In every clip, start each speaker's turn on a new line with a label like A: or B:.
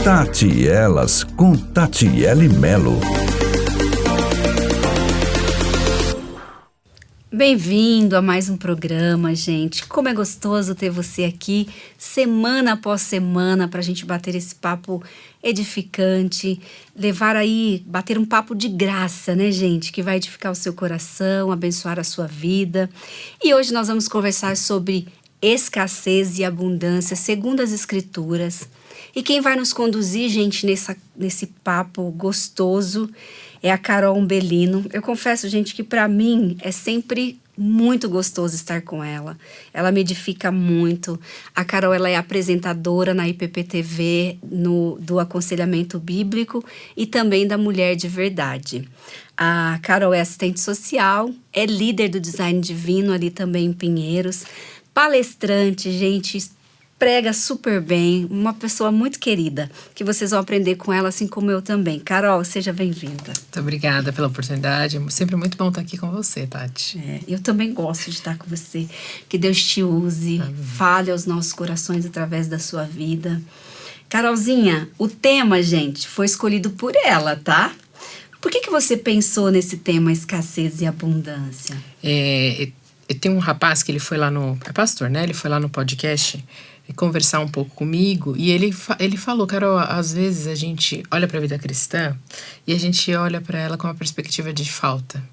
A: Tati e Elas com Tatiele Melo.
B: Bem-vindo a mais um programa, gente. Como é gostoso ter você aqui semana após semana para a gente bater esse papo edificante, bater um papo de graça, né, gente? Que vai edificar o seu coração, abençoar a sua vida. E hoje nós vamos conversar sobre escassez e abundância segundo as Escrituras. E quem vai nos conduzir, gente, nesse papo gostoso é a Carol Umbelino. Eu confesso, gente, que para mim é sempre muito gostoso estar com ela. Ela me edifica muito. A Carol, ela é apresentadora na IPP-TV do Aconselhamento Bíblico e também da Mulher de Verdade. A Carol é assistente social, é líder do Design Divino ali também em Pinheiros, palestrante, gente, prega super bem, uma pessoa muito querida, que vocês vão aprender com ela, assim como eu também. Carol, seja bem-vinda.
C: Muito obrigada pela oportunidade, é sempre muito bom estar aqui com você, Tati.
B: Eu também gosto de estar com você. Que Deus te use, fale aos nossos corações através da sua vida. Carolzinha, o tema, gente, foi escolhido por ela, tá? Por que você pensou nesse tema escassez e abundância?
C: Tem um rapaz que ele foi lá é pastor, né? Ele foi lá no podcast conversar um pouco comigo e ele falou, Carol, às vezes a gente olha para a vida cristã e a gente olha para ela com uma perspectiva de falta.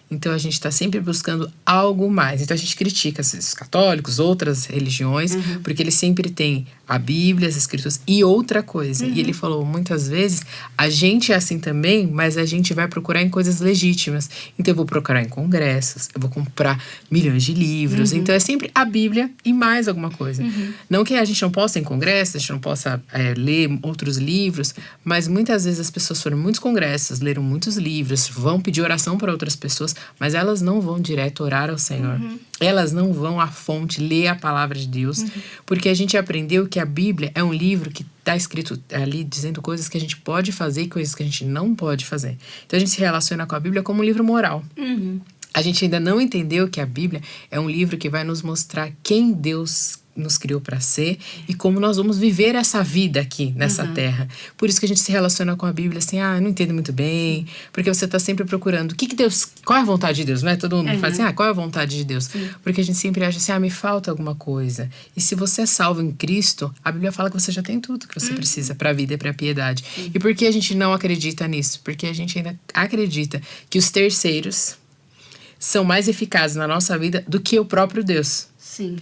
C: Então a gente está sempre buscando algo mais. Então a gente critica os católicos, outras religiões, porque eles sempre têm a Bíblia, as Escrituras e outra coisa. E ele falou, muitas vezes, a gente é assim também, mas a gente vai procurar em coisas legítimas. Então eu vou procurar em congressos, eu vou comprar milhões de livros. Então é sempre a Bíblia e mais alguma coisa. Não que a gente não possa ir em congressos, a gente não possa ler outros livros, mas muitas vezes as pessoas foram em muitos congressos, leram muitos livros, vão pedir oração para outras pessoas, mas elas não vão direto orar ao Senhor. Elas não vão à fonte ler a palavra de Deus, porque a gente aprendeu que a Bíblia é um livro que está escrito ali dizendo coisas que a gente pode fazer e coisas que a gente não pode fazer. Então a gente se relaciona com a Bíblia como um livro moral. A gente ainda não entendeu que a Bíblia é um livro que vai nos mostrar quem Deus nos criou para ser e como nós vamos viver essa vida aqui nessa terra. Por isso que a gente se relaciona com a Bíblia assim, não entendo muito bem, porque você está sempre procurando qual é a vontade de Deus, não é? Todo mundo fala assim, qual é a vontade de Deus? Porque a gente sempre acha assim, me falta alguma coisa. E se você é salvo em Cristo, a Bíblia fala que você já tem tudo que você precisa para a vida e para a piedade. E por que a gente não acredita nisso? Porque a gente ainda acredita que os terceiros são mais eficazes na nossa vida do que o próprio Deus.
B: Sim.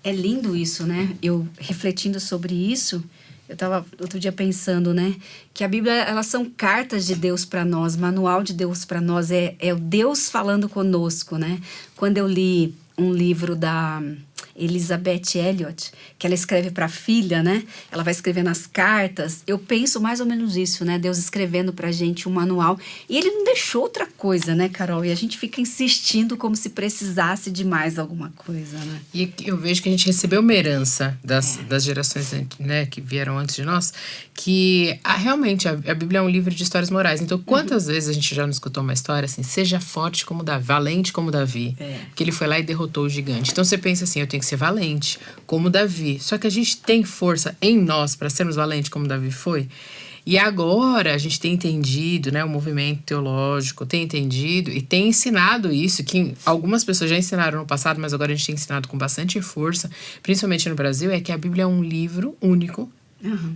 B: É lindo isso, né? Eu refletindo sobre isso, eu estava outro dia pensando, né? Que a Bíblia, elas são cartas de Deus para nós, manual de Deus para nós, é o Deus falando conosco, né? Quando eu li um livro da Elizabeth Elliot, que ela escreve para a filha, né? Ela vai escrevendo as cartas. Eu penso mais ou menos isso, né? Deus escrevendo pra gente um manual. E ele não deixou outra coisa, né, Carol? E a gente fica insistindo como se precisasse de mais alguma coisa, né?
C: E eu vejo que a gente recebeu uma herança das gerações, né, que vieram antes de nós, que realmente a Bíblia é um livro de histórias morais. Então, quantas vezes a gente já não escutou uma história assim, seja forte como Davi, valente como Davi, que ele foi lá e derrotou o gigante. Então, você pensa assim, eu tenho que ser valente, como Davi. Só que a gente tem força em nós para sermos valentes como Davi foi. E agora a gente tem entendido, né, o movimento teológico tem entendido e tem ensinado isso, que algumas pessoas já ensinaram no passado, mas agora a gente tem ensinado com bastante força, principalmente no Brasil, é que a Bíblia é um livro único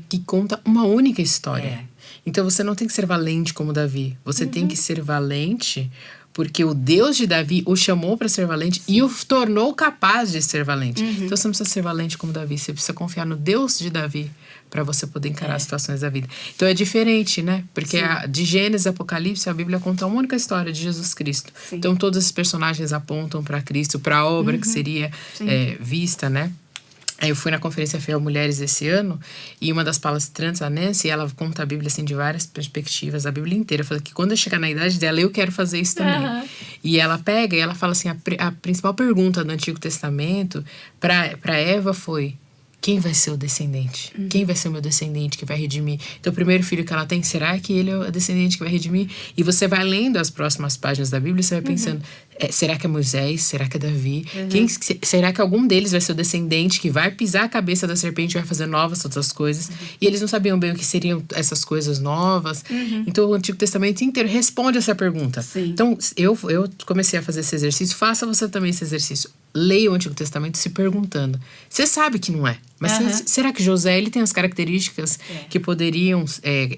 C: que conta uma única história. Então você não tem que ser valente como Davi, você tem que ser valente porque o Deus de Davi o chamou para ser valente e o tornou capaz de ser valente. Então você não precisa ser valente como Davi, você precisa confiar no Deus de Davi para você poder encarar as situações da vida. Então é diferente, né? Porque de Gênesis a Apocalipse, a Bíblia conta uma única história de Jesus Cristo. Então todos esses personagens apontam para Cristo, para a obra que seria vista, né? Eu fui na Conferência Fiel Mulheres esse ano e uma das palestrantes, a Nancy, ela conta a Bíblia assim, de várias perspectivas, a Bíblia inteira. Eu falei que quando eu chegar na idade dela, eu quero fazer isso também. E ela pega e ela fala assim, a principal pergunta do Antigo Testamento para Eva foi: quem vai ser o descendente? Quem vai ser o meu descendente que vai redimir? Então, o primeiro filho que ela tem, será que ele é o descendente que vai redimir? E você vai lendo as próximas páginas da Bíblia e você vai pensando, Será que é Moisés? Será que é Davi? Será que algum deles vai ser o descendente que vai pisar a cabeça da serpente e vai fazer novas todas as coisas? E eles não sabiam bem o que seriam essas coisas novas. Então, o Antigo Testamento inteiro responde essa pergunta.
B: Sim.
C: Então, eu comecei a fazer esse exercício. Faça você também esse exercício. Leia o Antigo Testamento se perguntando. Você sabe que não é. Mas será que José ele tem as características que poderiam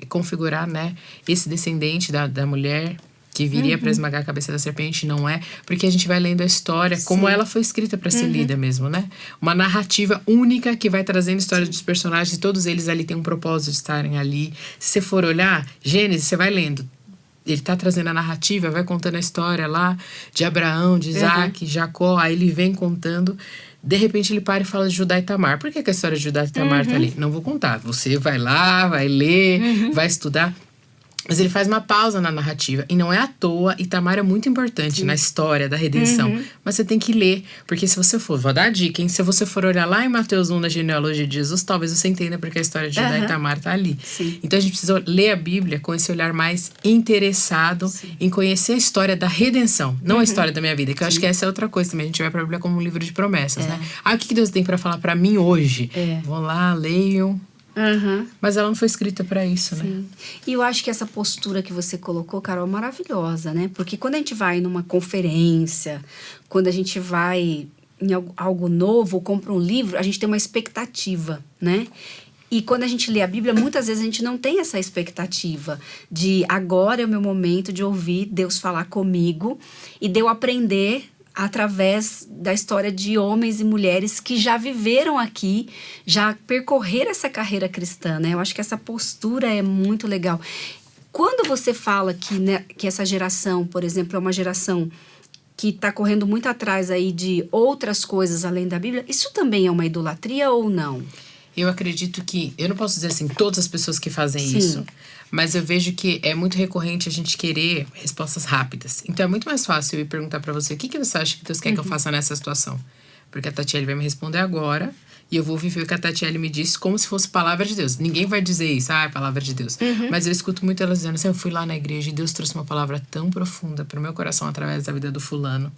C: configurar, né, esse descendente da mulher que viria para esmagar a cabeça da serpente? Não é, porque a gente vai lendo a história como ela foi escrita para ser lida mesmo, né? Uma narrativa única que vai trazendo a história dos personagens, e todos eles ali têm um propósito de estarem ali. Se você for olhar Gênesis, você vai lendo. Ele tá trazendo a narrativa, vai contando a história lá de Abraão, de Isaac, Jacó, aí ele vem contando. De repente ele para e fala de Judá e Tamar. Por que a história de Judá e Tamar tá ali? Não vou contar. Você vai lá, vai ler, vai estudar. Mas ele faz uma pausa na narrativa. E não é à toa. E Tamar é muito importante na história da redenção. Mas você tem que ler. Porque se você for... Vou dar a dica, hein? Se você for olhar lá em Mateus 1, na genealogia de Jesus, talvez você entenda porque a história de Judá e Tamar tá ali.
B: Sim.
C: Então a gente precisa ler a Bíblia com esse olhar mais interessado em conhecer a história da redenção. Não a história da minha vida. Que eu acho que essa é outra coisa também. A gente vai pra Bíblia como um livro de promessas, né? O que Deus tem pra falar pra mim hoje? Vou lá, leio... Mas ela não foi escrita para isso, né?
B: E eu acho que essa postura que você colocou, Carol, é maravilhosa, né? Porque quando a gente vai numa conferência, quando a gente vai em algo novo, ou compra um livro, a gente tem uma expectativa, né? E quando a gente lê a Bíblia, muitas vezes a gente não tem essa expectativa de agora é o meu momento de ouvir Deus falar comigo e de eu aprender através da história de homens e mulheres que já viveram aqui, já percorreram essa carreira cristã, né? Eu acho que essa postura é muito legal. Quando você fala que, né, que essa geração, por exemplo, é uma geração que está correndo muito atrás aí de outras coisas além da Bíblia, isso também é uma idolatria ou não?
C: Eu acredito que, eu não posso dizer assim, todas as pessoas que fazem isso, mas eu vejo que é muito recorrente a gente querer respostas rápidas. Então é muito mais fácil eu ir perguntar pra você, o que você acha que Deus quer que eu faça nessa situação? Porque a Tatiele vai me responder agora e eu vou viver o que a Tatiele me disse como se fosse palavra de Deus. Ninguém vai dizer isso, é palavra de Deus. Mas eu escuto muito elas dizendo assim, eu fui lá na igreja e Deus trouxe uma palavra tão profunda pro meu coração através da vida do fulano.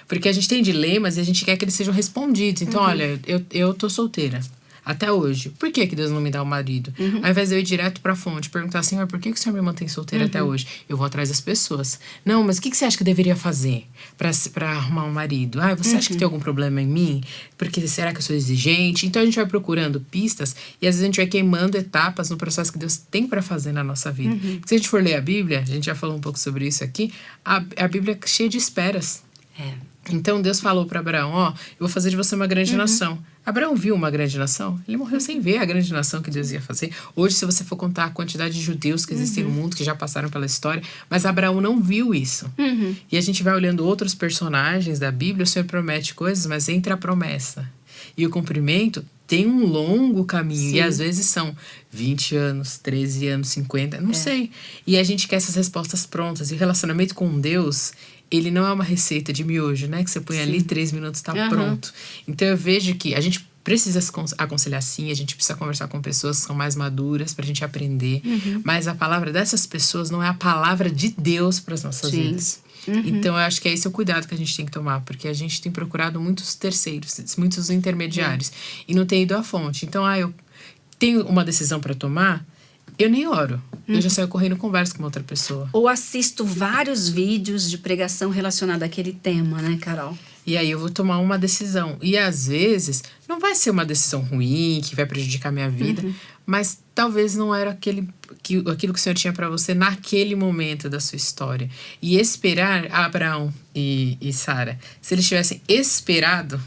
C: Porque a gente tem dilemas e a gente quer que eles sejam respondidos. Então, olha, eu tô solteira. Até hoje. Por que Deus não me dá um marido? Ao invés de eu ir direto pra fonte, perguntar, Senhor, por que o Senhor me mantém solteira até hoje? Eu vou atrás das pessoas. Não, mas o que você acha que eu deveria fazer pra arrumar um marido? Você acha que tem algum problema em mim? Porque será que eu sou exigente? Então a gente vai procurando pistas e às vezes a gente vai queimando etapas no processo que Deus tem pra fazer na nossa vida. Se a gente for ler a Bíblia, a gente já falou um pouco sobre isso aqui, a Bíblia é cheia de esperas. Então Deus falou para Abraão, eu vou fazer de você uma grande nação. Abraão viu uma grande nação? Ele morreu sem ver a grande nação que Deus ia fazer. Hoje, se você for contar a quantidade de judeus que existem no mundo, que já passaram pela história, mas Abraão não viu isso. E a gente vai olhando outros personagens da Bíblia, o Senhor promete coisas, mas entre a promessa e o cumprimento, tem um longo caminho. E às vezes são 20 anos, 13 anos, 50, não sei. E a gente quer essas respostas prontas. E o relacionamento com Deus, ele não é uma receita de miojo, né? Que você põe ali 3 minutos, tá pronto. Então eu vejo que a gente precisa se aconselhar sim, a gente precisa conversar com pessoas que são mais maduras pra gente aprender. Mas a palavra dessas pessoas não é a palavra de Deus para as nossas vidas. Então eu acho que é esse o cuidado que a gente tem que tomar, porque a gente tem procurado muitos terceiros, muitos intermediários e não tem ido à fonte. Então, eu tenho uma decisão para tomar, eu nem oro. Eu já saio correndo e converso com outra pessoa.
B: Ou assisto vários vídeos de pregação relacionada àquele tema, né, Carol?
C: E aí eu vou tomar uma decisão. E às vezes não vai ser uma decisão ruim, que vai prejudicar a minha vida, mas talvez não era aquilo que o Senhor tinha para você naquele momento da sua história. E esperar Abraão e Sara, se eles tivessem esperado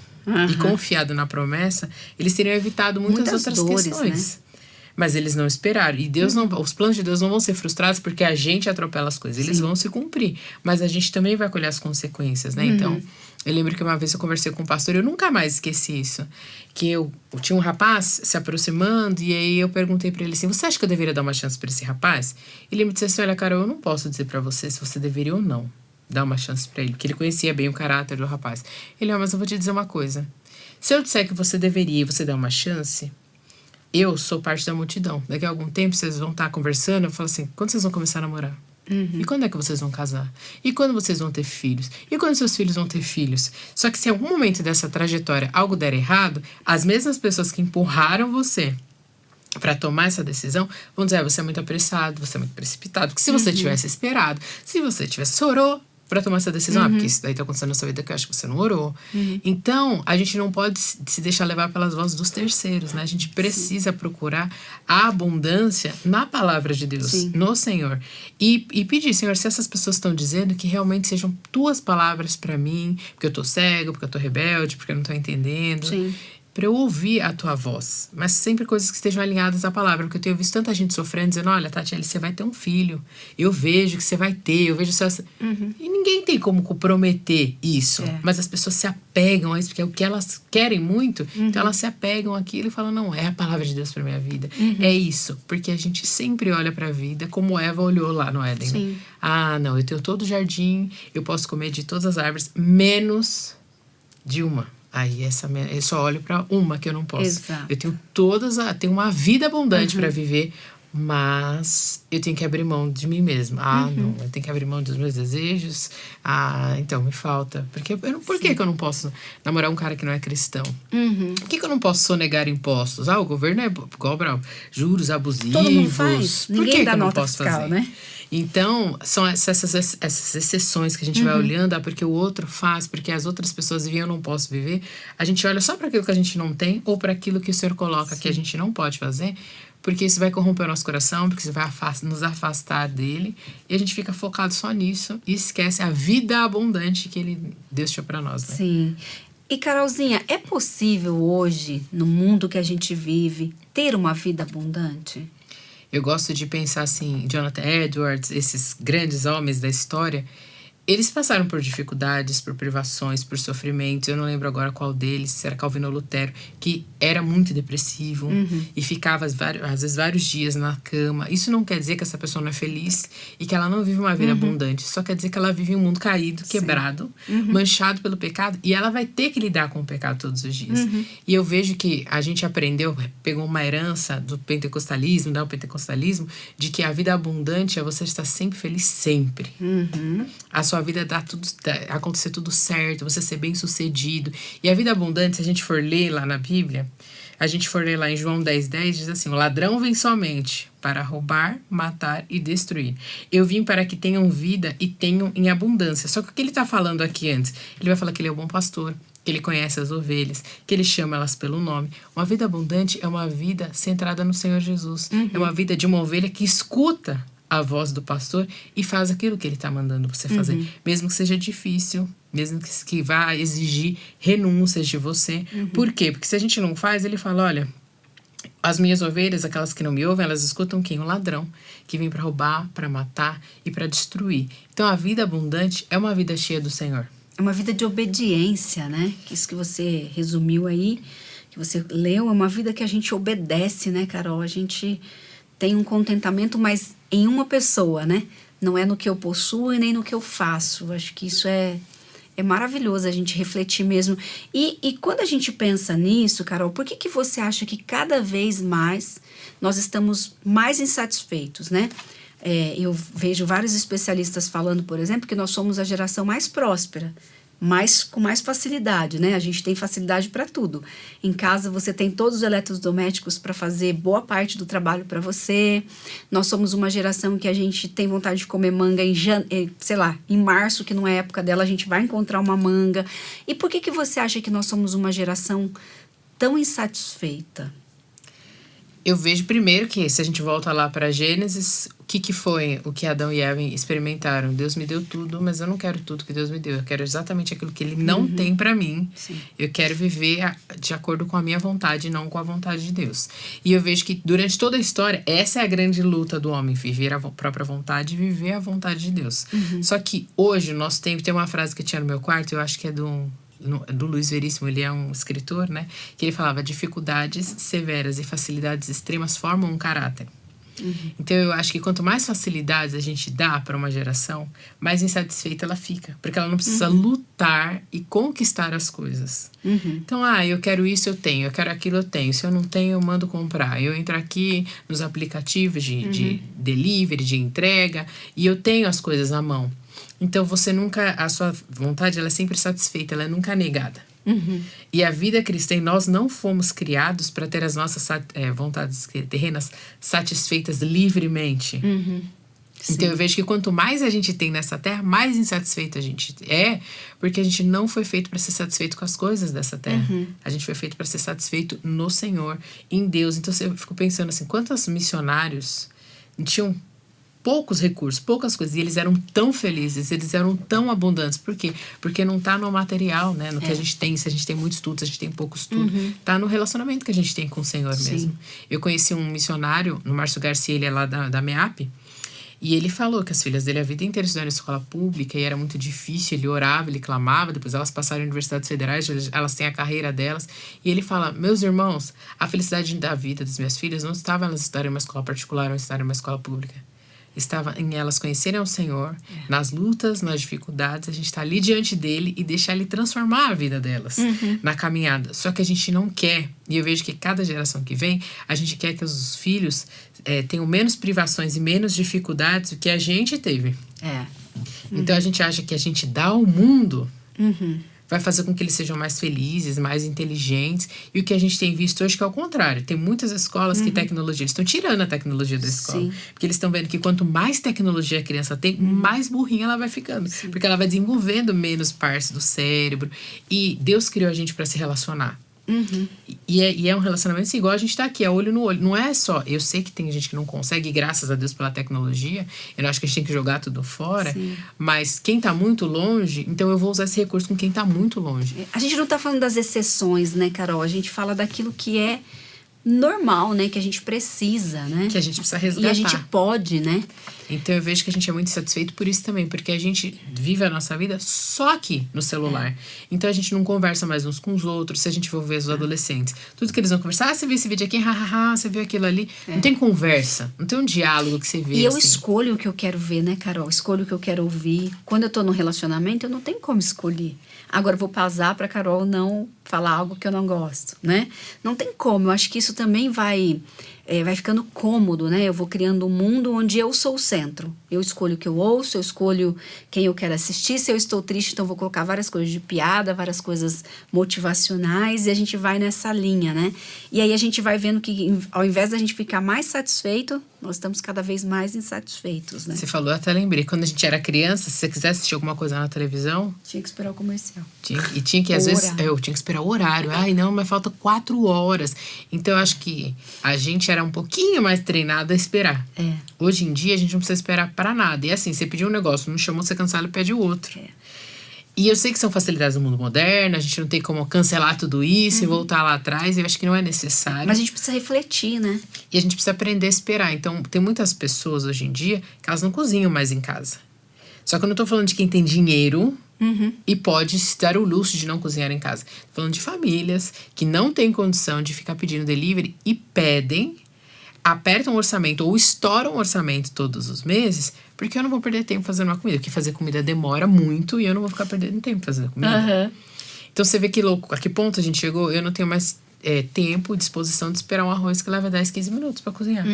C: e confiado na promessa, eles teriam evitado muitas outras
B: dores,
C: questões.
B: Né?
C: Mas eles não esperaram. E Deus não, os planos de Deus não vão ser frustrados porque a gente atropela as coisas. Eles vão se cumprir. Mas a gente também vai colher as consequências, né? Então, eu lembro que uma vez eu conversei com um pastor, eu nunca mais esqueci isso. Que eu tinha um rapaz se aproximando e aí eu perguntei pra ele assim, você acha que eu deveria dar uma chance pra esse rapaz? Ele me disse assim, olha, Carol, eu não posso dizer pra você se você deveria ou não dar uma chance pra ele. Porque ele conhecia bem o caráter do rapaz. Ele, mas eu vou te dizer uma coisa. Se eu disser que você deveria e você der uma chance, eu sou parte da multidão. Daqui a algum tempo vocês vão estar conversando, eu falo assim, quando vocês vão começar a namorar? E quando é que vocês vão casar? E quando vocês vão ter filhos? E quando seus filhos vão ter filhos? Só que se em algum momento dessa trajetória algo der errado, as mesmas pessoas que empurraram você para tomar essa decisão vão dizer, você é muito apressado, você é muito precipitado. Porque se você tivesse esperado, se você tivesse orou para tomar essa decisão, porque isso daí tá acontecendo na sua vida que eu acho que você não orou. Então, a gente não pode se deixar levar pelas vozes dos terceiros, né? A gente precisa procurar a abundância na palavra de Deus, no Senhor. E pedir, Senhor, se essas pessoas estão dizendo, que realmente sejam tuas palavras para mim, porque eu tô cego, porque eu tô rebelde, porque eu não tô entendendo. Para eu ouvir a tua voz, mas sempre coisas que estejam alinhadas à palavra, porque eu tenho visto tanta gente sofrendo, dizendo, olha, Tatiele, você vai ter um filho, eu vejo que você vai ter, eu vejo que você... E ninguém tem como comprometer isso, mas as pessoas se apegam a isso, porque é o que elas querem muito, então elas se apegam àquilo e falam, não, é a palavra de Deus para minha vida, é isso, porque a gente sempre olha para a vida como Eva olhou lá no Éden, né? Ah, não, eu tenho todo o jardim, eu posso comer de todas as árvores, menos de uma. Aí eu só olho para uma que eu não posso. Eu tenho tenho uma vida abundante para viver, mas eu tenho que abrir mão de mim mesma. Não, eu tenho que abrir mão dos meus desejos. Então me falta. Por que eu não posso namorar um cara que não é cristão? Por que eu não posso sonegar impostos? O governo é cobra juros abusivos.
B: Todo mundo faz. Ninguém dá nota fiscal,
C: fazer?
B: Né?
C: Então, são essas exceções que a gente vai olhando, porque o outro faz, porque as outras pessoas vivem, eu não posso viver. A gente olha só para aquilo que a gente não tem ou para aquilo que o Senhor coloca que a gente não pode fazer, porque isso vai corromper o nosso coração, porque isso vai nos afastar dele. E a gente fica focado só nisso e esquece a vida abundante que Deus tinha para nós, né?
B: Sim. E, Carolzinha, é possível hoje, no mundo que a gente vive, ter uma vida abundante?
C: Eu gosto de pensar assim, Jonathan Edwards, esses grandes homens da história, eles passaram por dificuldades, por privações, por sofrimentos. Eu não lembro agora qual deles, se era Calvino ou Lutero, que era muito depressivo e ficava às vezes vários dias na cama. Isso não quer dizer que essa pessoa não é feliz e que ela não vive uma vida abundante. Só quer dizer que ela vive um mundo caído, quebrado, manchado pelo pecado. E ela vai ter que lidar com o pecado todos os dias. E eu vejo que a gente pegou uma herança do pentecostalismo, de que a vida abundante é você estar sempre feliz, sempre. A sua vida acontecer tudo certo, você ser bem sucedido. E a vida abundante, se a gente for ler lá na Bíblia, a gente for ler lá em João 10:10, diz assim, o ladrão vem somente para roubar, matar e destruir. Eu vim para que tenham vida e tenham em abundância. Só que o que ele está falando aqui antes? Ele vai falar que ele é o bom pastor, que ele conhece as ovelhas, que ele chama elas pelo nome. Uma vida abundante é uma vida centrada no Senhor Jesus. É uma vida de uma ovelha que escuta a voz do pastor e faz aquilo que ele está mandando você fazer. Mesmo que seja difícil, mesmo que vá exigir renúncias de você. Por quê? Porque se a gente não faz, ele fala, olha, as minhas ovelhas, aquelas que não me ouvem, elas escutam quem? O ladrão, que vem para roubar, para matar e para destruir. Então, a vida abundante é uma vida cheia do Senhor.
B: É uma vida de obediência, né? Isso que você resumiu aí, que você leu, é uma vida que a gente obedece, né, Carol? A gente tem um contentamento, mas em uma pessoa, né? Não é no que eu possuo e nem no que eu faço. Acho que isso é maravilhoso a gente refletir mesmo. E quando a gente pensa nisso, Carol, por que você acha que cada vez mais nós estamos mais insatisfeitos, né? Eu vejo vários especialistas falando, por exemplo, que nós somos a geração mais próspera, com mais facilidade, né? A gente tem facilidade para tudo. Em casa você tem todos os eletrodomésticos para fazer boa parte do trabalho para você. Nós somos uma geração que a gente tem vontade de comer manga em março, que não é época dela, a gente vai encontrar uma manga. E por que você acha que nós somos uma geração tão insatisfeita?
C: Eu vejo primeiro que, se a gente volta lá para Gênesis, o que foi o que Adão e Eva experimentaram? Deus me deu tudo, mas eu não quero tudo que Deus me deu. Eu quero exatamente aquilo que Ele não tem para mim.
B: Sim.
C: Eu quero viver de acordo com a minha vontade e não com a vontade de Deus. E eu vejo que durante toda a história, essa é a grande luta do homem, viver a própria vontade e viver a vontade de Deus. Só que hoje, no nosso tempo, tem uma frase que eu tinha no meu quarto, eu acho que é do Luiz Veríssimo, ele é um escritor, né? Que ele falava, dificuldades severas e facilidades extremas formam um caráter. Então eu acho que quanto mais facilidades a gente dá para uma geração, mais insatisfeita ela fica, porque ela não precisa lutar e conquistar as coisas. Então, eu quero isso, eu tenho, eu quero aquilo, eu tenho, se eu não tenho, eu mando comprar. Eu entro aqui nos aplicativos de delivery, de entrega, e eu tenho as coisas à mão. Então você nunca, a sua vontade ela é sempre satisfeita, ela é nunca negada. E a vida cristã, nós não fomos criados para ter as nossas vontades terrenas satisfeitas livremente. Então eu vejo que quanto mais a gente tem nessa terra, mais insatisfeito a gente é, porque a gente não foi feito para ser satisfeito com as coisas dessa terra. A gente foi feito para ser satisfeito no Senhor, em Deus. Então eu fico pensando assim, quantos missionários tinham poucos recursos, poucas coisas, e eles eram tão felizes, eles eram tão abundantes. Por quê? Porque não tá no material, né? No que a gente tem, se a gente tem muito estudo, se a gente tem pouco estudo. Tá no relacionamento que a gente tem com o Senhor mesmo. Eu conheci um missionário, no Márcio Garcia, ele é lá da MEAP, e ele falou que as filhas dele a vida inteira estudaram em escola pública e era muito difícil, ele orava, ele clamava, depois elas passaram em universidades federais, elas têm a carreira delas, e ele fala, meus irmãos, a felicidade da vida das minhas filhas não estava em elas estudarem em uma escola particular ou estudarem em uma escola pública. Estava em elas conhecerem o Senhor, nas lutas, nas dificuldades, a gente está ali diante dele e deixar ele transformar a vida delas na caminhada. Só que a gente não quer, e eu vejo que cada geração que vem, a gente quer que os filhos tenham menos privações e menos dificuldades do que a gente teve. Então a gente acha que a gente dá ao mundo vai fazer com que eles sejam mais felizes, mais inteligentes. E o que a gente tem visto hoje que é o contrário. Tem muitas escolas que tecnologia, eles estão tirando a tecnologia da escola. Porque eles estão vendo que quanto mais tecnologia a criança tem, mais burrinha ela vai ficando. Porque ela vai desenvolvendo menos partes do cérebro. E Deus criou a gente para se relacionar. E é um relacionamento assim, igual a gente tá aqui, é olho no olho. Não é só, eu sei que tem gente que não consegue, e graças a Deus pela tecnologia, eu não acho que a gente tem que jogar tudo fora, mas quem tá muito longe, então eu vou usar esse recurso com quem tá muito longe.
B: A gente não tá falando das exceções, né, Carol? A gente fala daquilo que é normal, né? Que a gente precisa, né?
C: Que a gente precisa resgatar.
B: E a gente pode, né?
C: Então eu vejo que a gente é muito satisfeito por isso também, porque a gente vive a nossa vida só aqui no celular. Então a gente não conversa mais uns com os outros. Se a gente for ver os adolescentes, tudo que eles vão conversar, você viu esse vídeo aqui, hahaha, você viu aquilo ali. Não tem conversa, não tem um diálogo que você vê.
B: E
C: assim.
B: eu escolho o que eu quero ver, né, Carol? Escolho o que eu quero ouvir. Quando eu tô no relacionamento, eu não tenho como escolher. Agora eu vou pausar pra Carol não falar algo que eu não gosto, né? Não tem como. Eu acho que isso também vai ficando cômodo, né? Eu vou criando um mundo onde eu sou o centro. Eu escolho o que eu ouço, eu escolho quem eu quero assistir. Se eu estou triste, então eu vou colocar várias coisas de piada, várias coisas motivacionais, e a gente vai nessa linha, né? E aí a gente vai vendo que ao invés da gente ficar mais satisfeito, nós estamos cada vez mais insatisfeitos, né?
C: Você falou, eu até lembrei, quando a gente era criança, se você quisesse assistir alguma coisa na televisão...
B: Tinha que esperar o comercial.
C: Tinha que, às vezes, eu tinha que esperar o horário. Ai, não, mas falta 4 horas. Então, eu acho que a gente era um pouquinho mais treinado a esperar. Hoje em dia, a gente não precisa esperar para nada. E assim, você pediu um negócio, não chamou, você cancela e pede o outro. E eu sei que são facilidades do mundo moderno, a gente não tem como cancelar tudo isso e voltar lá atrás, eu acho que não é necessário.
B: Mas a gente precisa refletir, né?
C: E a gente precisa aprender a esperar. Então, tem muitas pessoas hoje em dia que elas não cozinham mais em casa. Só que eu não tô falando de quem tem dinheiro e pode se dar o luxo de não cozinhar em casa. Tô falando de famílias que não têm condição de ficar pedindo delivery e pedem, apertam um orçamento ou estouram um orçamento todos os meses, porque eu não vou perder tempo fazendo uma comida. Porque fazer comida demora muito e eu não vou ficar perdendo tempo fazendo comida. Então você vê que louco, a que ponto a gente chegou? Eu não tenho mais tempo, disposição de esperar um arroz que leva 10, 15 minutos para cozinhar.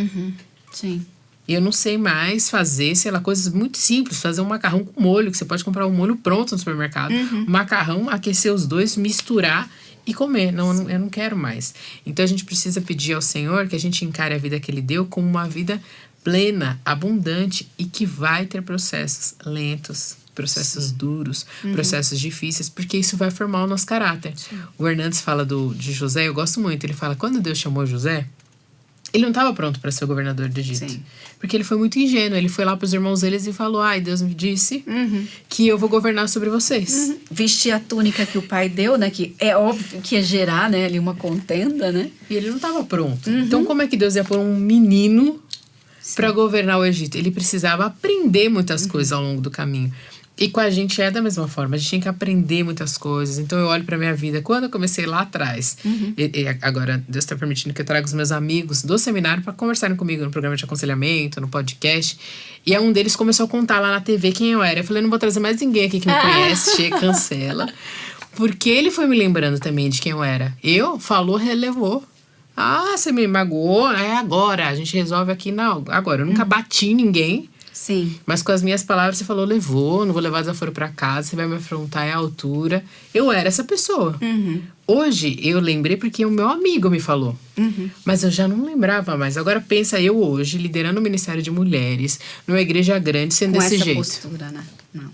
B: Sim.
C: E eu não sei mais fazer, sei lá, coisas muito simples. Fazer um macarrão com molho, que você pode comprar um molho pronto no supermercado. Um macarrão, aquecer os dois, misturar e comer. Não, eu não quero mais. Então a gente precisa pedir ao Senhor que a gente encare a vida que Ele deu como uma vida plena, abundante e que vai ter processos lentos, processos duros, processos difíceis, porque isso vai formar o nosso caráter. O Hernandes fala de José, eu gosto muito. Ele fala, quando Deus chamou José, ele não estava pronto para ser o governador do Egito. Porque ele foi muito ingênuo. Ele foi lá para os irmãos deles e falou, ai, Deus me disse que eu vou governar sobre vocês.
B: Vestir a túnica que o pai deu, né? Que é óbvio que ia gerar, né, ali uma contenda, né?
C: E ele não estava pronto. Então, como é que Deus ia pôr um menino para governar o Egito? Ele precisava aprender muitas coisas ao longo do caminho. E com a gente é da mesma forma. A gente tem que aprender muitas coisas. Então eu olho pra minha vida. Quando eu comecei lá atrás, e agora Deus está permitindo que eu traga os meus amigos do seminário para conversarem comigo no programa de aconselhamento, no podcast. E aí um deles começou a contar lá na TV quem eu era. Eu falei, não vou trazer mais ninguém aqui que me conhece, chega, cancela. Porque ele foi me lembrando também de quem eu era. Falou, relevou. Ah, você me magoou? É agora, a gente resolve aqui. Não, agora. Eu nunca bati ninguém.
B: Sim.
C: Mas com as minhas palavras você falou, levou, não vou levar desaforo pra casa, você vai me afrontar à altura. Eu era essa pessoa. Hoje, eu lembrei porque o meu amigo me falou. Mas eu já não lembrava mais. Agora pensa eu hoje, liderando o Ministério de Mulheres, numa igreja grande, sendo
B: Com
C: desse
B: essa
C: jeito.
B: postura, né? Não.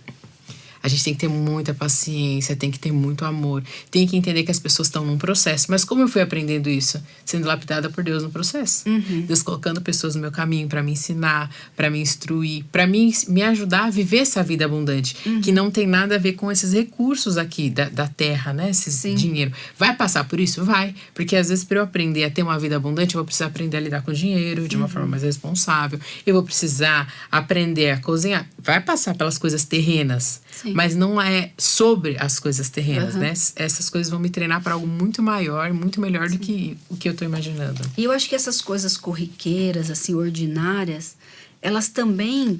C: A gente tem que ter muita paciência, tem que ter muito amor. Tem que entender que as pessoas estão num processo. Mas como eu fui aprendendo isso? Sendo lapidada por Deus no processo. Deus colocando pessoas no meu caminho para me ensinar, para me instruir, para me ajudar a viver essa vida abundante. Que não tem nada a ver com esses recursos aqui da terra, né? Esse dinheiro. Vai passar por isso? Vai. Porque às vezes para eu aprender a ter uma vida abundante, eu vou precisar aprender a lidar com o dinheiro de uma forma mais responsável. Eu vou precisar aprender a cozinhar. Vai passar pelas coisas terrenas.
B: Sim.
C: Mas não é sobre as coisas terrenas, né? Essas coisas vão me treinar para algo muito maior, muito melhor do que o que eu tô imaginando.
B: E eu acho que essas coisas corriqueiras, assim, ordinárias, elas também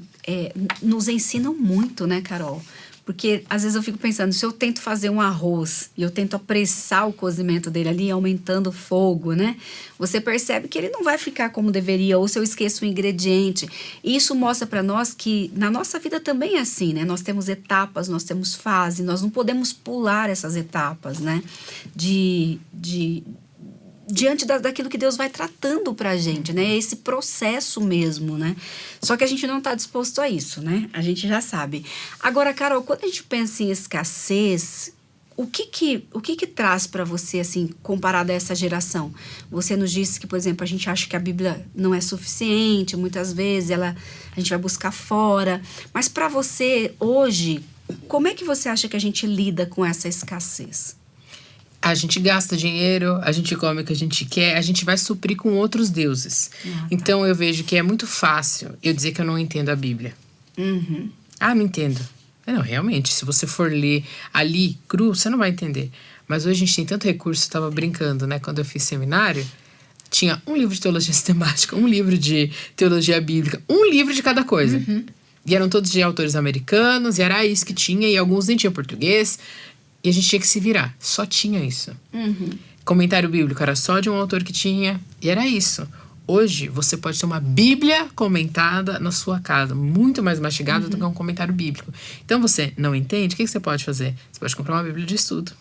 B: nos ensinam muito, né, Carol? Porque às vezes eu fico pensando, se eu tento fazer um arroz e eu tento apressar o cozimento dele ali, aumentando o fogo, né? Você percebe que ele não vai ficar como deveria, ou se eu esqueço um ingrediente. E isso mostra para nós que na nossa vida também é assim, né? Nós temos etapas, nós temos fases, nós não podemos pular essas etapas, né? Diante daquilo que Deus vai tratando pra gente, né? Esse processo mesmo, né? Só que a gente não tá disposto a isso, né? A gente já sabe. Agora, Carol, quando a gente pensa em escassez, o que traz para você, assim, comparado a essa geração? Você nos disse que, por exemplo, a gente acha que a Bíblia não é suficiente, muitas vezes a gente vai buscar fora. Mas para você, hoje, como é que você acha que a gente lida com essa escassez?
C: A gente gasta dinheiro, a gente come o que a gente quer, a gente vai suprir com outros deuses.
B: Tá.
C: Então eu vejo que é muito fácil eu dizer que eu não entendo a Bíblia. Não entendo. Não, realmente, se você for ler ali, cru, você não vai entender. Mas hoje a gente tem tanto recurso, eu estava brincando, né? Quando eu fiz seminário, tinha um livro de teologia sistemática, um livro de teologia bíblica, um livro de cada coisa. E eram todos de autores americanos, e era isso que tinha, e alguns nem tinham português. E a gente tinha que se virar. Só tinha isso. Comentário bíblico era só de um autor que tinha. E era isso. Hoje, você pode ter uma Bíblia comentada na sua casa. Muito mais mastigada do que um comentário bíblico. Então, você não entende? O que você pode fazer? Você pode comprar uma Bíblia de estudo.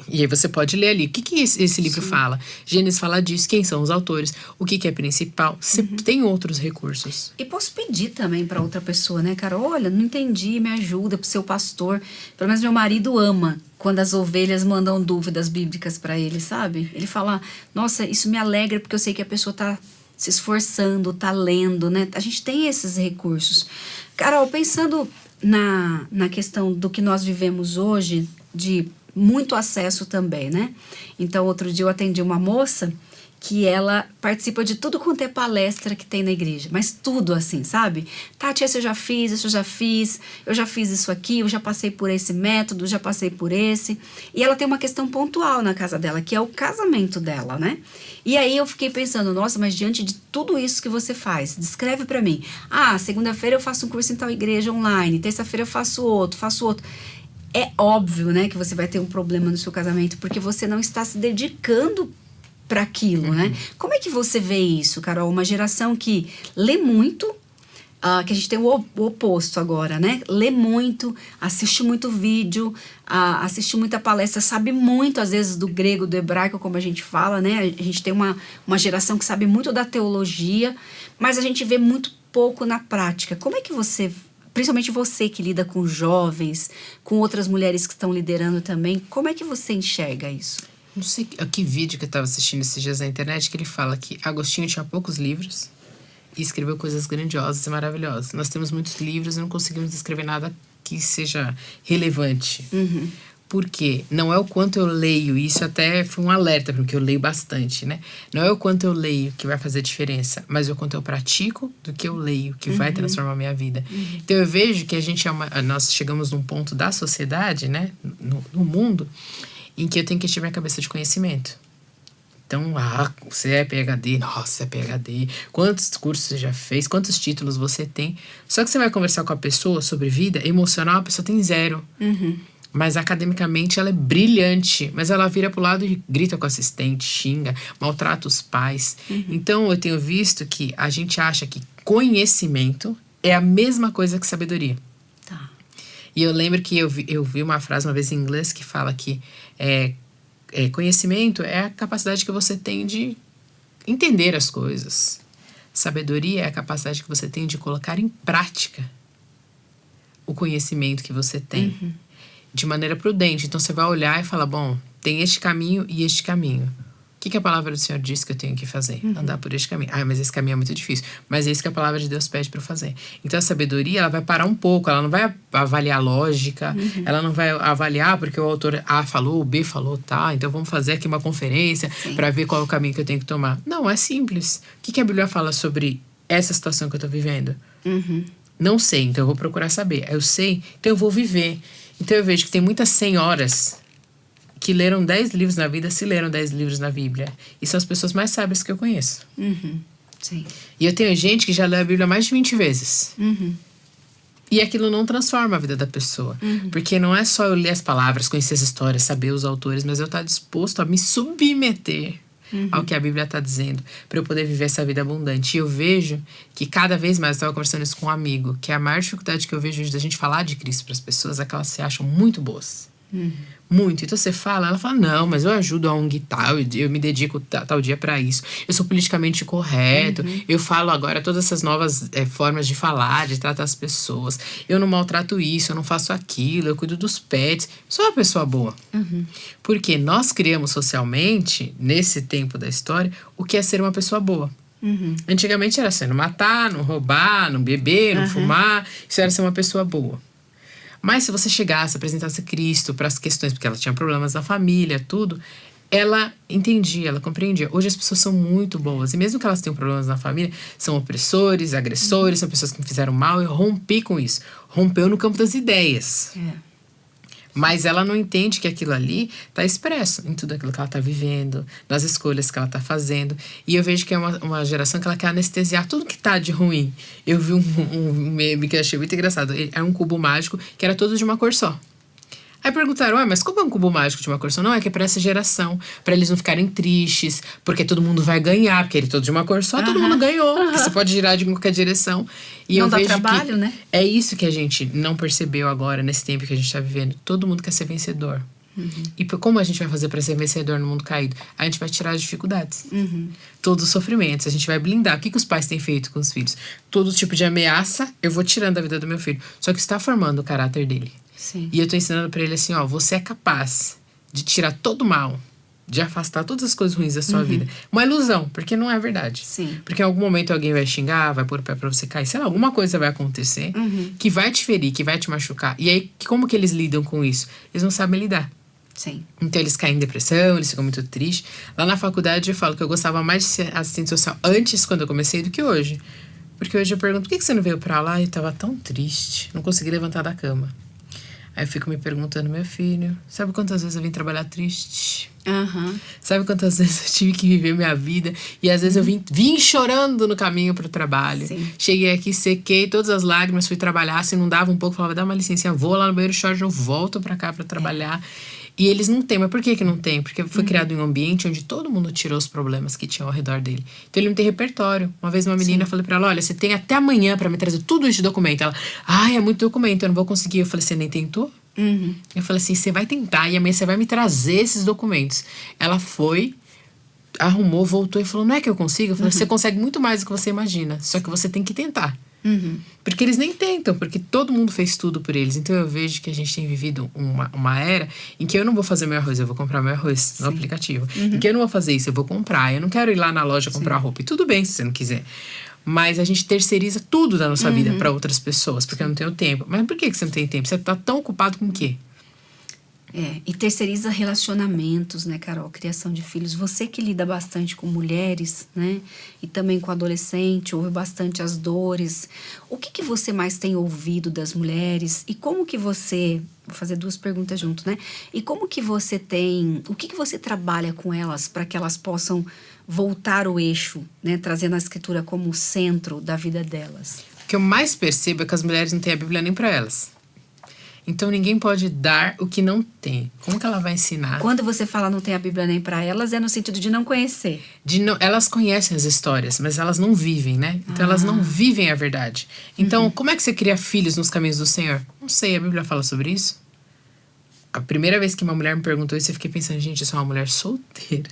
C: E aí você pode ler ali. O que esse livro fala? Gênesis fala disso. Quem são os autores? O que é principal? Você tem outros recursos.
B: E posso pedir também para outra pessoa, né, cara? Olha, não entendi, me ajuda, pro seu pastor. Pelo menos meu marido ama quando as ovelhas mandam dúvidas bíblicas para ele, sabe? Ele fala, nossa, isso me alegra porque eu sei que a pessoa tá se esforçando, tá lendo, né? A gente tem esses recursos. Carol, pensando na questão do que nós vivemos hoje, de muito acesso também, né? Então, outro dia eu atendi uma moça que ela participa de tudo quanto é palestra que tem na igreja. Mas tudo assim, sabe? Tati, esse eu já fiz, eu já fiz isso aqui, eu já passei por esse método, já passei por esse. E ela tem uma questão pontual na casa dela, que é o casamento dela, né? E aí eu fiquei pensando, nossa, mas diante de tudo isso que você faz, descreve pra mim. Segunda-feira eu faço um curso em tal igreja online, terça-feira eu faço outro. É óbvio, né, que você vai ter um problema no seu casamento, porque você não está se dedicando para aquilo, né? Como é que você vê isso, Carol? Uma geração que lê muito, que a gente tem o oposto agora, né? Lê muito, assiste muito vídeo, assiste muita palestra, sabe muito, às vezes, do grego, do hebraico, como a gente fala, né? A gente tem uma geração que sabe muito da teologia, mas a gente vê muito pouco na prática. Como é que você... Principalmente você que lida com jovens, com outras mulheres que estão liderando também, como é que você enxerga isso?
C: Não sei que vídeo que eu estava assistindo esses dias na internet, que ele fala que Agostinho tinha poucos livros e escreveu coisas grandiosas e maravilhosas. Nós temos muitos livros e não conseguimos escrever nada que seja relevante. Porque não é o quanto eu leio, isso até foi um alerta, porque eu leio bastante, né? Não é o quanto eu leio que vai fazer diferença, mas o quanto eu pratico do que eu leio, que vai transformar a minha vida. Então eu vejo que a gente nós chegamos num ponto da sociedade, né? No mundo, em que eu tenho que encher minha cabeça de conhecimento. Então, você é PhD, nossa, é PhD. Quantos cursos você já fez? Quantos títulos você tem? Só que você vai conversar com a pessoa sobre vida emocional, a pessoa tem 0. Mas academicamente ela é brilhante. Mas ela vira pro lado e grita com o assistente, xinga, maltrata os pais. Então eu tenho visto que a gente acha que conhecimento é a mesma coisa que sabedoria.
B: Tá.
C: E eu lembro que eu vi uma frase uma vez em inglês que fala que conhecimento é a capacidade que você tem de entender as coisas. Sabedoria é a capacidade que você tem de colocar em prática o conhecimento que você tem. De maneira prudente. Então você vai olhar e falar, bom, tem este caminho e este caminho. O que a palavra do Senhor diz que eu tenho que fazer? Andar por este caminho. Mas esse caminho é muito difícil. Mas é isso que a palavra de Deus pede para eu fazer. Então a sabedoria, ela vai parar um pouco. Ela não vai avaliar a lógica. Ela não vai avaliar porque o autor A falou, o B falou, tá. Então vamos fazer aqui uma conferência para ver qual é o caminho que eu tenho que tomar. Não, é simples. O que a Bíblia fala sobre essa situação que eu tô vivendo? Não sei, então eu vou procurar saber. Eu sei, então eu vou viver. Então eu vejo que tem muitas senhoras que leram 10 livros na vida, se leram 10 livros na Bíblia. E são as pessoas mais sábias que eu conheço.
B: Sim.
C: E eu tenho gente que já leu a Bíblia mais de 20 vezes. E aquilo não transforma a vida da pessoa. Porque não é só eu ler as palavras, conhecer as histórias, saber os autores, mas eu estar disposto a me submeter ao que a Bíblia está dizendo, para eu poder viver essa vida abundante. E eu vejo que cada vez mais, eu estava conversando isso com um amigo, que a maior dificuldade que eu vejo hoje da gente falar de Cristo para as pessoas é que elas se acham muito boas. Muito. Então você fala, ela fala, não, mas eu ajudo a ONG tal, eu me dedico tal dia para isso. Eu sou politicamente correto, eu falo agora todas essas novas formas de falar, de tratar as pessoas. Eu não maltrato isso, eu não faço aquilo, eu cuido dos pets. Sou uma pessoa boa. Porque nós criamos socialmente, nesse tempo da história, o que é ser uma pessoa boa. Antigamente era ser não matar, não roubar, não beber, não fumar. Isso era ser uma pessoa boa. Mas se você chegasse, apresentasse Cristo para as questões, porque ela tinha problemas na família, tudo, ela entendia, ela compreendia. Hoje as pessoas são muito boas. E mesmo que elas tenham problemas na família, são opressores, agressores, são pessoas que me fizeram mal. Eu rompi com isso. Rompeu no campo das ideias. Mas ela não entende que aquilo ali está expresso em tudo aquilo que ela está vivendo, nas escolhas que ela está fazendo. E eu vejo que é uma geração que ela quer anestesiar tudo que tá de ruim. Eu vi um meme que eu achei muito engraçado. É um cubo mágico que era todo de uma cor só. Aí perguntaram, mas como é um cubo mágico de uma cor só? Não, é que é pra essa geração, pra eles não ficarem tristes, porque todo mundo vai ganhar, porque ele é todo de uma cor só, todo mundo ganhou, porque você pode girar de qualquer direção. E
B: não
C: eu
B: dá
C: vejo
B: trabalho,
C: que
B: né?
C: é isso que a gente não percebeu agora, nesse tempo que a gente tá vivendo. Todo mundo quer ser vencedor. E como a gente vai fazer pra ser vencedor no mundo caído? A gente vai tirar as dificuldades. Todos os sofrimentos, a gente vai blindar. O que os pais têm feito com os filhos? Todo tipo de ameaça, eu vou tirando da vida do meu filho. Só que está formando o caráter dele.
B: Sim.
C: E eu tô ensinando pra ele assim, você é capaz de tirar todo o mal, de afastar todas as coisas ruins da sua vida. Uma ilusão, porque não é verdade.
B: Sim.
C: Porque em algum momento alguém vai xingar, vai pôr o pé pra você cair, sei lá, alguma coisa vai acontecer que vai te ferir, que vai te machucar. E aí, como que eles lidam com isso? Eles não sabem lidar.
B: Sim.
C: Então eles caem em depressão, eles ficam muito tristes. Lá na faculdade eu falo que eu gostava mais de ser assistente social antes, quando eu comecei, do que hoje. Porque hoje eu pergunto, por que você não veio pra lá? E eu tava tão triste, não consegui levantar da cama. Aí eu fico me perguntando, meu filho, sabe quantas vezes eu vim trabalhar triste? Sabe quantas vezes eu tive que viver minha vida? E às vezes eu vim chorando no caminho pro trabalho.
B: Sim.
C: Cheguei aqui, sequei todas as lágrimas, fui trabalhar, se não dava um pouco, falava, dá uma licença, vou lá no banheiro, choro, eu volto pra cá pra trabalhar. E eles não têm, mas por que não tem? Porque foi criado em um ambiente onde todo mundo tirou os problemas que tinham ao redor dele. Então ele não tem repertório. Uma vez uma menina, eu falei pra ela, olha, você tem até amanhã pra me trazer tudo isso de documento. Ela, é muito documento, eu não vou conseguir. Eu falei, você nem tentou? Eu falei assim, você vai tentar e amanhã você vai me trazer esses documentos. Ela foi, arrumou, voltou e falou, não é que eu consigo? Eu falei, você consegue muito mais do que você imagina, só que você tem que tentar. Porque eles nem tentam, porque todo mundo fez tudo por eles. Então eu vejo que a gente tem vivido uma era em que eu não vou fazer meu arroz, eu vou comprar meu arroz no aplicativo. Em que eu não vou fazer isso, eu vou comprar. Eu não quero ir lá na loja comprar roupa. E tudo bem se você não quiser. Mas a gente terceiriza tudo da nossa vida para outras pessoas, porque eu não tenho tempo. Mas por que você não tem tempo? Você tá tão ocupado com o quê?
B: E terceiriza relacionamentos, né, Carol? Criação de filhos. Você que lida bastante com mulheres, né? E também com adolescente, ouve bastante as dores. O que você mais tem ouvido das mulheres? E como que você... Vou fazer 2 perguntas junto, né? E como que você tem... O que você trabalha com elas para que elas possam voltar ao eixo, né? Trazendo a escritura como o centro da vida delas.
C: O que eu mais percebo é que as mulheres não têm a Bíblia nem para elas. Então ninguém pode dar o que não tem. Como que ela vai ensinar?
B: Quando você fala não tem a Bíblia nem para elas, é no sentido de não conhecer.
C: Elas conhecem as histórias, mas elas não vivem, né? Então elas não vivem a verdade. Então, como é que você cria filhos nos caminhos do Senhor? Não sei, a Bíblia fala sobre isso. A primeira vez que uma mulher me perguntou isso, eu fiquei pensando, gente, eu sou uma mulher solteira.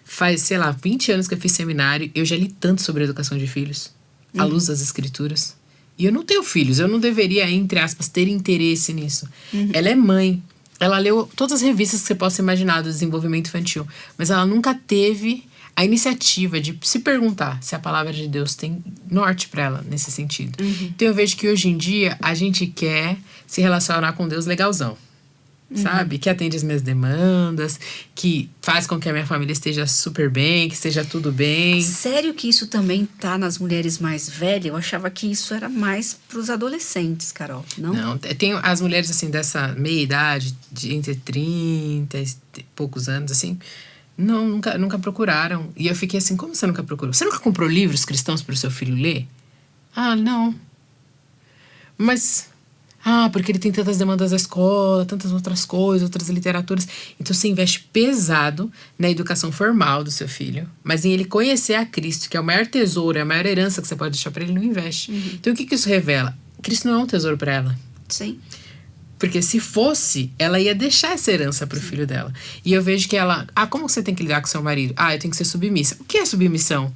C: Faz, sei lá, 20 anos que eu fiz seminário, eu já li tanto sobre educação de filhos, à luz das escrituras. E eu não tenho filhos, eu não deveria, entre aspas, ter interesse nisso. Ela é mãe, ela leu todas as revistas que você possa imaginar do desenvolvimento infantil, mas ela nunca teve a iniciativa de se perguntar se a palavra de Deus tem norte para ela nesse sentido. Então eu vejo que hoje em dia a gente quer se relacionar com Deus legalzão. Sabe? Que atende as minhas demandas, que faz com que a minha família esteja super bem, que esteja tudo bem.
B: Sério que isso também tá nas mulheres mais velhas? Eu achava que isso era mais pros adolescentes, Carol, não?
C: Não, tem as mulheres assim dessa meia idade, de entre 30 e poucos anos, assim, não, nunca procuraram. E eu fiquei assim, como você nunca procurou? Você nunca comprou livros cristãos para o seu filho ler? Ah, não. Mas... porque ele tem tantas demandas da escola, tantas outras coisas, outras literaturas. Então você investe pesado na educação formal do seu filho, mas em ele conhecer a Cristo, que é o maior tesouro, é a maior herança que você pode deixar para ele, não investe. Então o que isso revela? Cristo não é um tesouro para ela.
B: Sim.
C: Porque se fosse, ela ia deixar essa herança pro filho dela. E eu vejo que ela... como você tem que lidar com seu marido? Eu tenho que ser submissa. O que é submissão?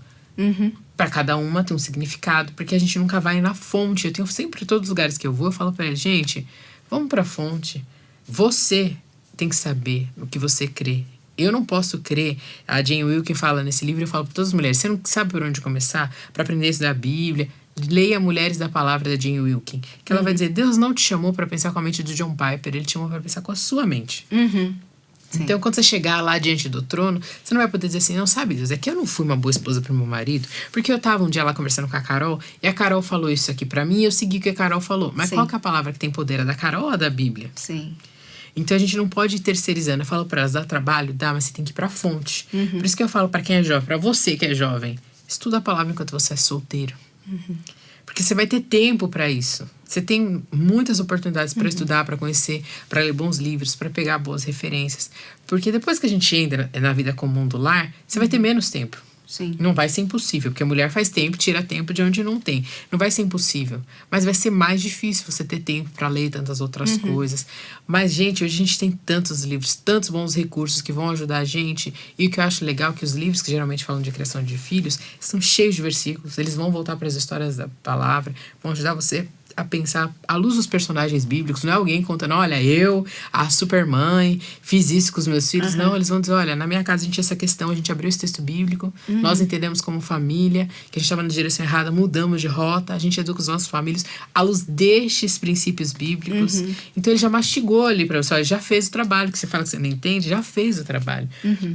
C: Para cada uma tem um significado, porque a gente nunca vai na fonte. Eu tenho sempre, todos os lugares que eu vou, eu falo para ele, gente, vamos para a fonte. Você tem que saber o que você crê. Eu não posso crer. A Jane Wilkin fala nesse livro, eu falo para todas as mulheres, você não sabe por onde começar para aprender a estudar a Bíblia? Leia Mulheres da Palavra da Jane Wilkin, que ela vai dizer, Deus não te chamou para pensar com a mente do John Piper, ele te chamou para pensar com a sua mente. Então, quando você chegar lá diante do trono, você não vai poder dizer assim, não, sabe, Deus, é que eu não fui uma boa esposa pro meu marido, porque eu tava um dia lá conversando com a Carol, e a Carol falou isso aqui pra mim, e eu segui o que a Carol falou. Mas qual que é a palavra que tem poder? A da Carol ou a da Bíblia?
B: Sim.
C: Então, a gente não pode ir terceirizando. Eu falo pra elas, dá trabalho? Dá, mas você tem que ir pra fonte. Por isso que eu falo pra quem é jovem, pra você que é jovem, estuda a palavra enquanto você é solteiro. Porque você vai ter tempo para isso. Você tem muitas oportunidades para estudar, para conhecer, para ler bons livros, para pegar boas referências. Porque depois que a gente entra na vida comum do lar, você vai ter menos tempo.
B: Sim.
C: Não vai ser impossível, porque a mulher faz tempo, tira tempo de onde não tem. Não vai ser impossível, mas vai ser mais difícil você ter tempo para ler tantas outras coisas. Mas, gente, hoje a gente tem tantos livros, tantos bons recursos que vão ajudar a gente. E o que eu acho legal é que os livros que geralmente falam de criação de filhos são cheios de versículos. Eles vão voltar para as histórias da palavra, vão ajudar você a pensar à luz dos personagens bíblicos. Não é alguém contando, olha, eu, a supermãe, fiz isso com os meus filhos. Não, eles vão dizer, olha, na minha casa a gente tinha essa questão, a gente abriu esse texto bíblico, nós entendemos como família, que a gente estava na direção errada, mudamos de rota, a gente educa os nossos famílias à luz destes princípios bíblicos. Então ele já mastigou ali para você, olha, já fez o trabalho, que você fala que você não entende, já fez o trabalho.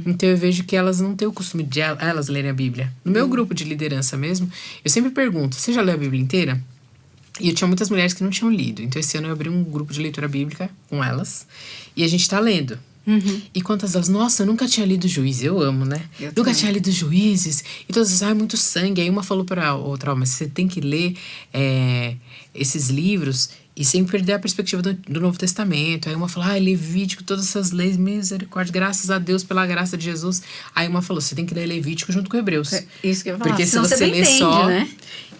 C: Então eu vejo que elas não têm o costume de elas lerem a Bíblia. No meu grupo de liderança mesmo, eu sempre pergunto, você já leu a Bíblia inteira? E eu tinha muitas mulheres que não tinham lido. Então, esse ano eu abri um grupo de leitura bíblica com elas. E a gente tá lendo. E quantas delas, nossa, eu nunca tinha lido Juízes. Eu amo, né? Nunca tinha lido Juízes. E todas elas, muito sangue. Aí uma falou pra outra, mas você tem que ler esses livros e sem perder a perspectiva do Novo Testamento. Aí uma falou, Levítico, todas essas leis, misericórdia, graças a Deus pela graça de Jesus. Aí uma falou, você tem que ler Levítico junto com Hebreus.
B: Isso que eu ia falar.
C: Porque se
B: você
C: você
B: não
C: lê
B: entende,
C: só...
B: né?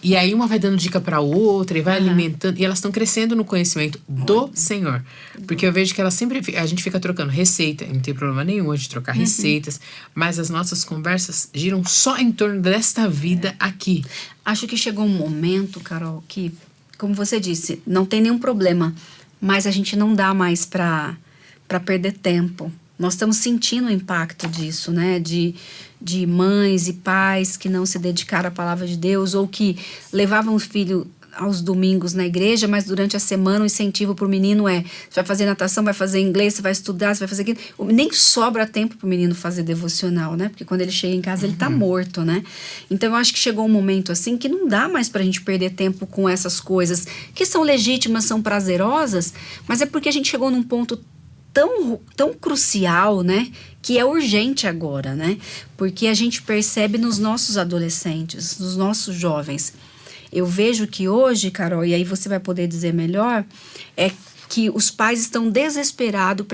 C: E aí uma vai dando dica pra outra e vai alimentando. E elas estão crescendo no conhecimento do Senhor. Porque eu vejo que elas sempre... A gente fica trocando receita. Não tem problema nenhum de trocar receitas. Mas as nossas conversas giram só em torno desta vida aqui.
B: Acho que chegou um momento, Carol, que, como você disse, não tem nenhum problema. Mas a gente não dá mais pra perder tempo. Nós estamos sentindo o impacto disso, né? De mães e pais que não se dedicaram à palavra de Deus ou que levavam o filho aos domingos na igreja, mas durante a semana o incentivo para o menino é: você vai fazer natação, vai fazer inglês, você vai estudar, você vai fazer aquilo. Nem sobra tempo para o menino fazer devocional, né? Porque quando ele chega em casa, ele tá morto, né? Então eu acho que chegou um momento assim que não dá mais pra gente perder tempo com essas coisas que são legítimas, são prazerosas, mas é porque a gente chegou num ponto tão crucial, né? Que é urgente agora, né? Porque a gente percebe nos nossos adolescentes, nos nossos jovens. Eu vejo que hoje, Carol, e aí você vai poder dizer melhor, é que os pais estão desesperados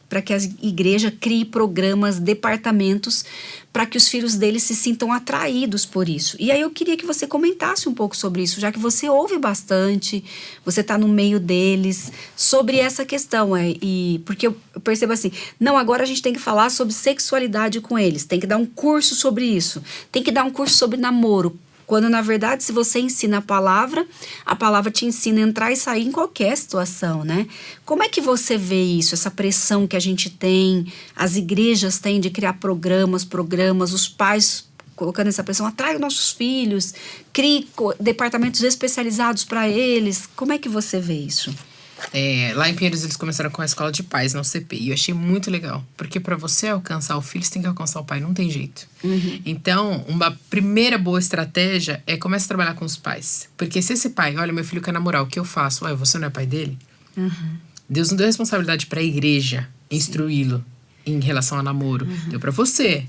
B: para que a igreja crie programas, departamentos, para que os filhos deles se sintam atraídos por isso. E aí eu queria que você comentasse um pouco sobre isso, já que você ouve bastante, você está no meio deles, sobre essa questão. Porque eu percebo assim, não, agora a gente tem que falar sobre sexualidade com eles, tem que dar um curso sobre isso, tem que dar um curso sobre namoro. Quando, na verdade, se você ensina a palavra te ensina a entrar e sair em qualquer situação, né? Como é que você vê isso, essa pressão que a gente tem, as igrejas têm de criar programas, os pais colocando essa pressão, atrai os nossos filhos, crie departamentos especializados para eles. Como é que você vê isso?
C: Lá em Pinheiros eles começaram com a escola de pais, não CP. E eu achei muito legal. Porque para você alcançar o filho, você tem que alcançar o pai, não tem jeito. Então, uma primeira boa estratégia é começar a trabalhar com os pais. Porque se esse pai, olha, meu filho quer namorar, o que eu faço? Ué, você não é pai dele? Deus não deu responsabilidade para a igreja instruí-lo em relação a namoro. Deu para você.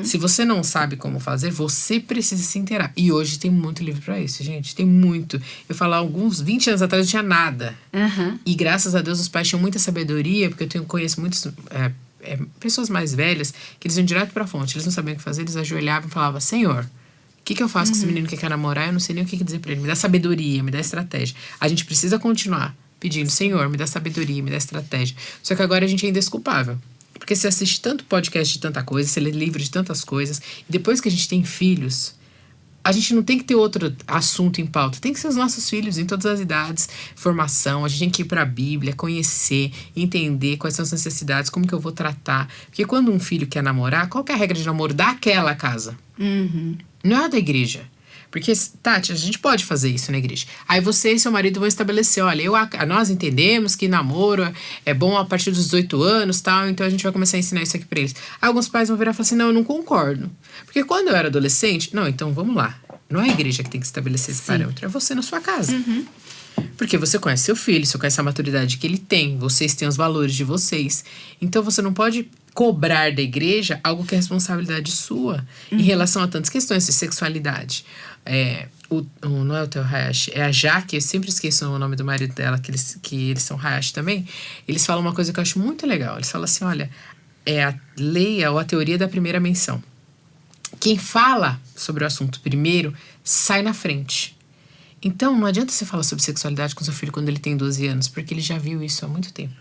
C: Se você não sabe como fazer, você precisa se inteirar. E hoje tem muito livro pra isso, gente. Tem muito. Eu falo, alguns 20 anos atrás não tinha nada. E graças a Deus os pais tinham muita sabedoria, porque eu conheço muitos pessoas mais velhas que eles iam direto pra fonte. Eles não sabiam o que fazer, eles ajoelhavam e falavam: Senhor, o que eu faço com esse menino que quer namorar? Eu não sei nem o que dizer pra ele. Me dá sabedoria, me dá estratégia. A gente precisa continuar pedindo: Senhor, me dá sabedoria, me dá estratégia. Só que agora a gente é indesculpável. Porque você assiste tanto podcast de tanta coisa, você lê livro de tantas coisas, e depois que a gente tem filhos, a gente não tem que ter outro assunto em pauta. Tem que ser os nossos filhos em todas as idades, formação. A gente tem que ir para a Bíblia, conhecer, entender quais são as necessidades, como que eu vou tratar. Porque quando um filho quer namorar, qual que é a regra de namoro daquela casa? Não é a da igreja. Porque, Tati, a gente pode fazer isso na igreja. Aí você e seu marido vão estabelecer: olha, nós entendemos que namoro é bom a partir dos 18 anos, tal, então a gente vai começar a ensinar isso aqui pra eles. Aí alguns pais vão virar e falar assim: não, eu não concordo. Porque quando eu era adolescente, não, então vamos lá. Não é a igreja que tem que estabelecer esse parâmetro, é você na sua casa. Porque você conhece seu filho, você conhece a maturidade que ele tem, vocês têm os valores de vocês. Então você não pode cobrar da igreja algo que é responsabilidade sua em relação a tantas questões de sexualidade. Não é o Theo Hayashi, é a Jaque, eu sempre esqueço o nome do marido dela, que eles são Hayashi também. Eles falam uma coisa que eu acho muito legal. Eles falam assim: olha, é a lei ou a teoria da primeira menção. Quem fala sobre o assunto primeiro sai na frente. Então não adianta você falar sobre sexualidade com seu filho quando ele tem 12 anos, porque ele já viu isso há muito tempo.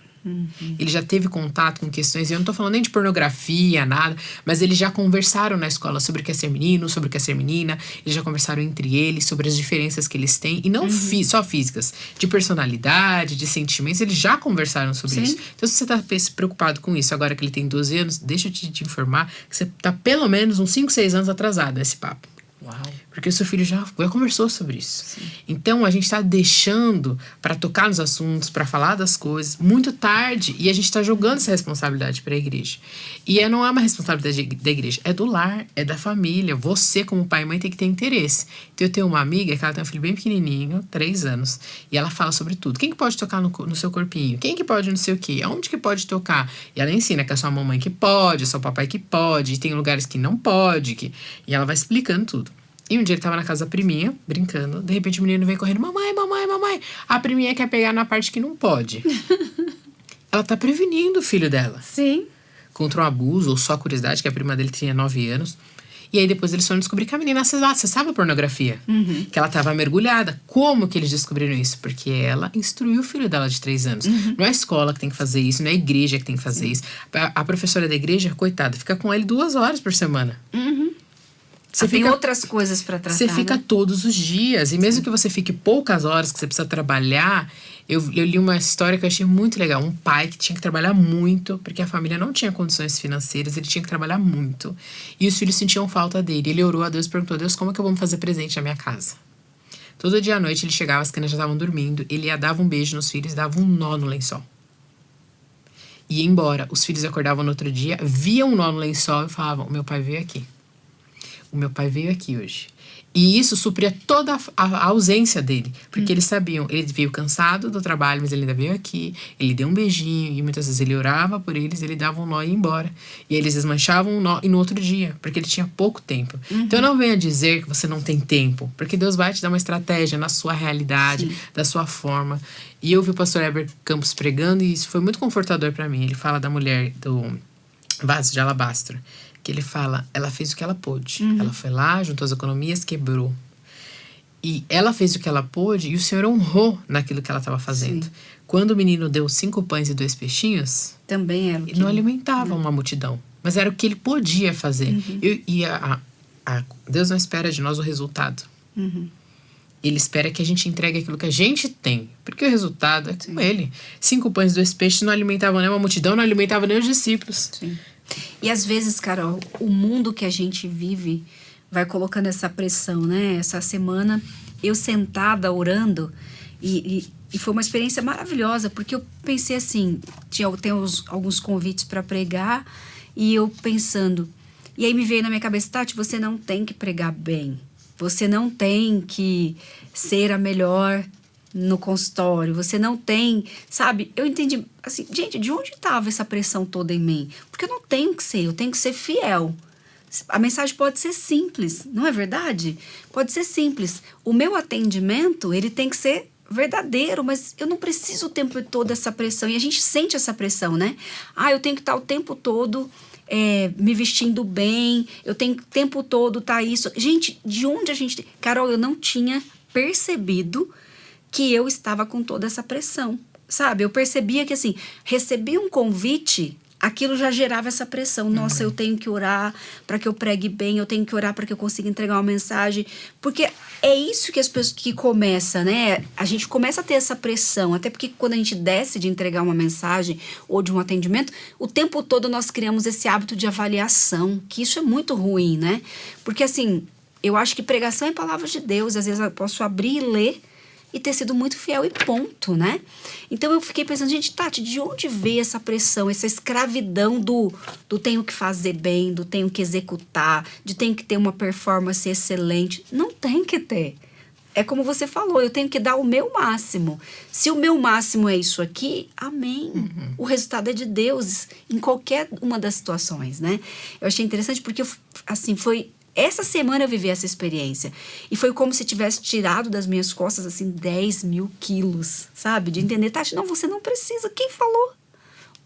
C: Ele já teve contato com questões, e eu não tô falando nem de pornografia, nada, mas eles já conversaram na escola sobre o que é ser menino, sobre o que é ser menina. Eles já conversaram entre eles sobre as diferenças que eles têm, e não só físicas, de personalidade, de sentimentos. Eles já conversaram sobre isso. Então, se você tá preocupado com isso agora que ele tem 12 anos, deixa eu te informar que você tá pelo menos uns 5, 6 anos atrasado nesse papo.
B: Uau.
C: Porque o seu filho já conversou sobre isso. Então, a gente está deixando para tocar nos assuntos, para falar das coisas, muito tarde. E a gente está jogando essa responsabilidade para a igreja. E não é uma responsabilidade da igreja, é do lar, é da família. Você, como pai e mãe, tem que ter interesse. Então, eu tenho uma amiga que ela tem um filho bem pequenininho, 3 anos. E ela fala sobre tudo. Quem que pode tocar no seu corpinho? Quem que pode não sei o quê? Aonde que pode tocar? E ela ensina que é só a mamãe que pode, é só o papai que pode. E tem lugares que não pode. E ela vai explicando tudo. E um dia ele tava na casa da priminha, brincando. De repente o menino vem correndo: mamãe, mamãe, mamãe. A priminha quer pegar na parte que não pode. Ela tá prevenindo o filho dela.
B: Sim.
C: Contra um abuso ou só curiosidade, que a prima dele tinha 9 anos. E aí depois eles foram descobrir que a menina acessava a pornografia. Que ela tava mergulhada. Como que eles descobriram isso? Porque ela instruiu o filho dela de 3 anos. Não é a escola que tem que fazer isso, não é a igreja que tem que fazer isso. A professora da igreja, coitada, fica com ele 2 horas por semana.
B: Você tem outras coisas para tratar.
C: Você fica
B: né?
C: todos os dias. E mesmo que você fique poucas horas, que você precisa trabalhar. Eu li uma história que eu achei muito legal. Um pai que tinha que trabalhar muito, porque a família não tinha condições financeiras. Ele tinha que trabalhar muito. E os filhos sentiam falta dele. Ele orou a Deus e perguntou: Deus, como é que eu vou me fazer presente na minha casa? Todo dia à noite ele chegava, as crianças já estavam dormindo, ele ia dava um beijo nos filhos, dava um nó no lençol. Ia embora. Os filhos acordavam no outro dia, viam um nó no lençol e falavam: o meu pai veio aqui. O meu pai veio aqui hoje. E isso supria toda a ausência dele. Porque eles sabiam, ele veio cansado do trabalho, mas ele ainda veio aqui. Ele deu um beijinho e muitas vezes ele orava por eles, ele dava um nó e ia embora. E eles desmanchavam um nó e no outro dia, porque ele tinha pouco tempo. Então não venha dizer que você não tem tempo, porque Deus vai te dar uma estratégia na sua realidade, da sua forma. E eu vi o pastor Heber Campos pregando e isso foi muito confortador para mim. Ele fala da mulher do vaso de alabastro. Que ele fala, ela fez o que ela pôde. Ela foi lá, juntou as economias, quebrou. E ela fez o que ela pôde e o Senhor honrou naquilo que ela estava fazendo. Sim. Quando o menino deu 5 pães e 2 peixinhos,
B: também era o que
C: ele não alimentava uma multidão. Mas era o que ele podia fazer. Deus não espera de nós o resultado. Ele espera que a gente entregue aquilo que a gente tem. Porque o resultado é com ele. 5 pães e 2 peixes não alimentavam nem uma multidão, não alimentavam nem os discípulos.
B: Sim. E às vezes, Carol, o mundo que a gente vive vai colocando essa pressão, né? Essa semana, eu sentada orando, e foi uma experiência maravilhosa, porque eu pensei assim, tem alguns convites para pregar, e eu pensando, e aí me veio na minha cabeça: Tati, você não tem que pregar bem, você não tem que ser a melhor no consultório, você não tem, sabe? Eu entendi, assim, gente, de onde estava essa pressão toda em mim? Porque eu não tenho que ser, eu tenho que ser fiel. A mensagem pode ser simples, não é verdade? Pode ser simples. O meu atendimento, ele tem que ser verdadeiro, mas eu não preciso o tempo todo dessa pressão. E a gente sente essa pressão, né? Eu tenho que estar o tempo todo me vestindo bem, eu tenho que o tempo todo estar isso. Gente, de onde a gente... Carol, eu não tinha percebido que eu estava com toda essa pressão, sabe? Eu percebia que, assim, recebi um convite, aquilo já gerava essa pressão. Nossa, eu tenho que orar para que eu pregue bem, eu tenho que orar para que eu consiga entregar uma mensagem. Porque é isso que as pessoas que começa, né? A gente começa a ter essa pressão, até porque quando a gente desce de entregar uma mensagem ou de um atendimento, o tempo todo nós criamos esse hábito de avaliação, que isso é muito ruim, né? Porque, assim, eu acho que pregação é palavra de Deus, às vezes eu posso abrir e ler e ter sido muito fiel e ponto, né? Então eu fiquei pensando, gente, Tati, de onde veio essa pressão, essa escravidão do tenho que fazer bem, do tenho que executar, de tenho que ter uma performance excelente? Não tem que ter. É como você falou, eu tenho que dar o meu máximo. Se o meu máximo é isso aqui, amém. O resultado é de Deus em qualquer uma das situações, né? Eu achei interessante porque, assim, essa semana eu vivi essa experiência. E foi como se tivesse tirado das minhas costas, assim, 10 mil quilos, sabe? De entender, Tati, não, você não precisa. Quem falou?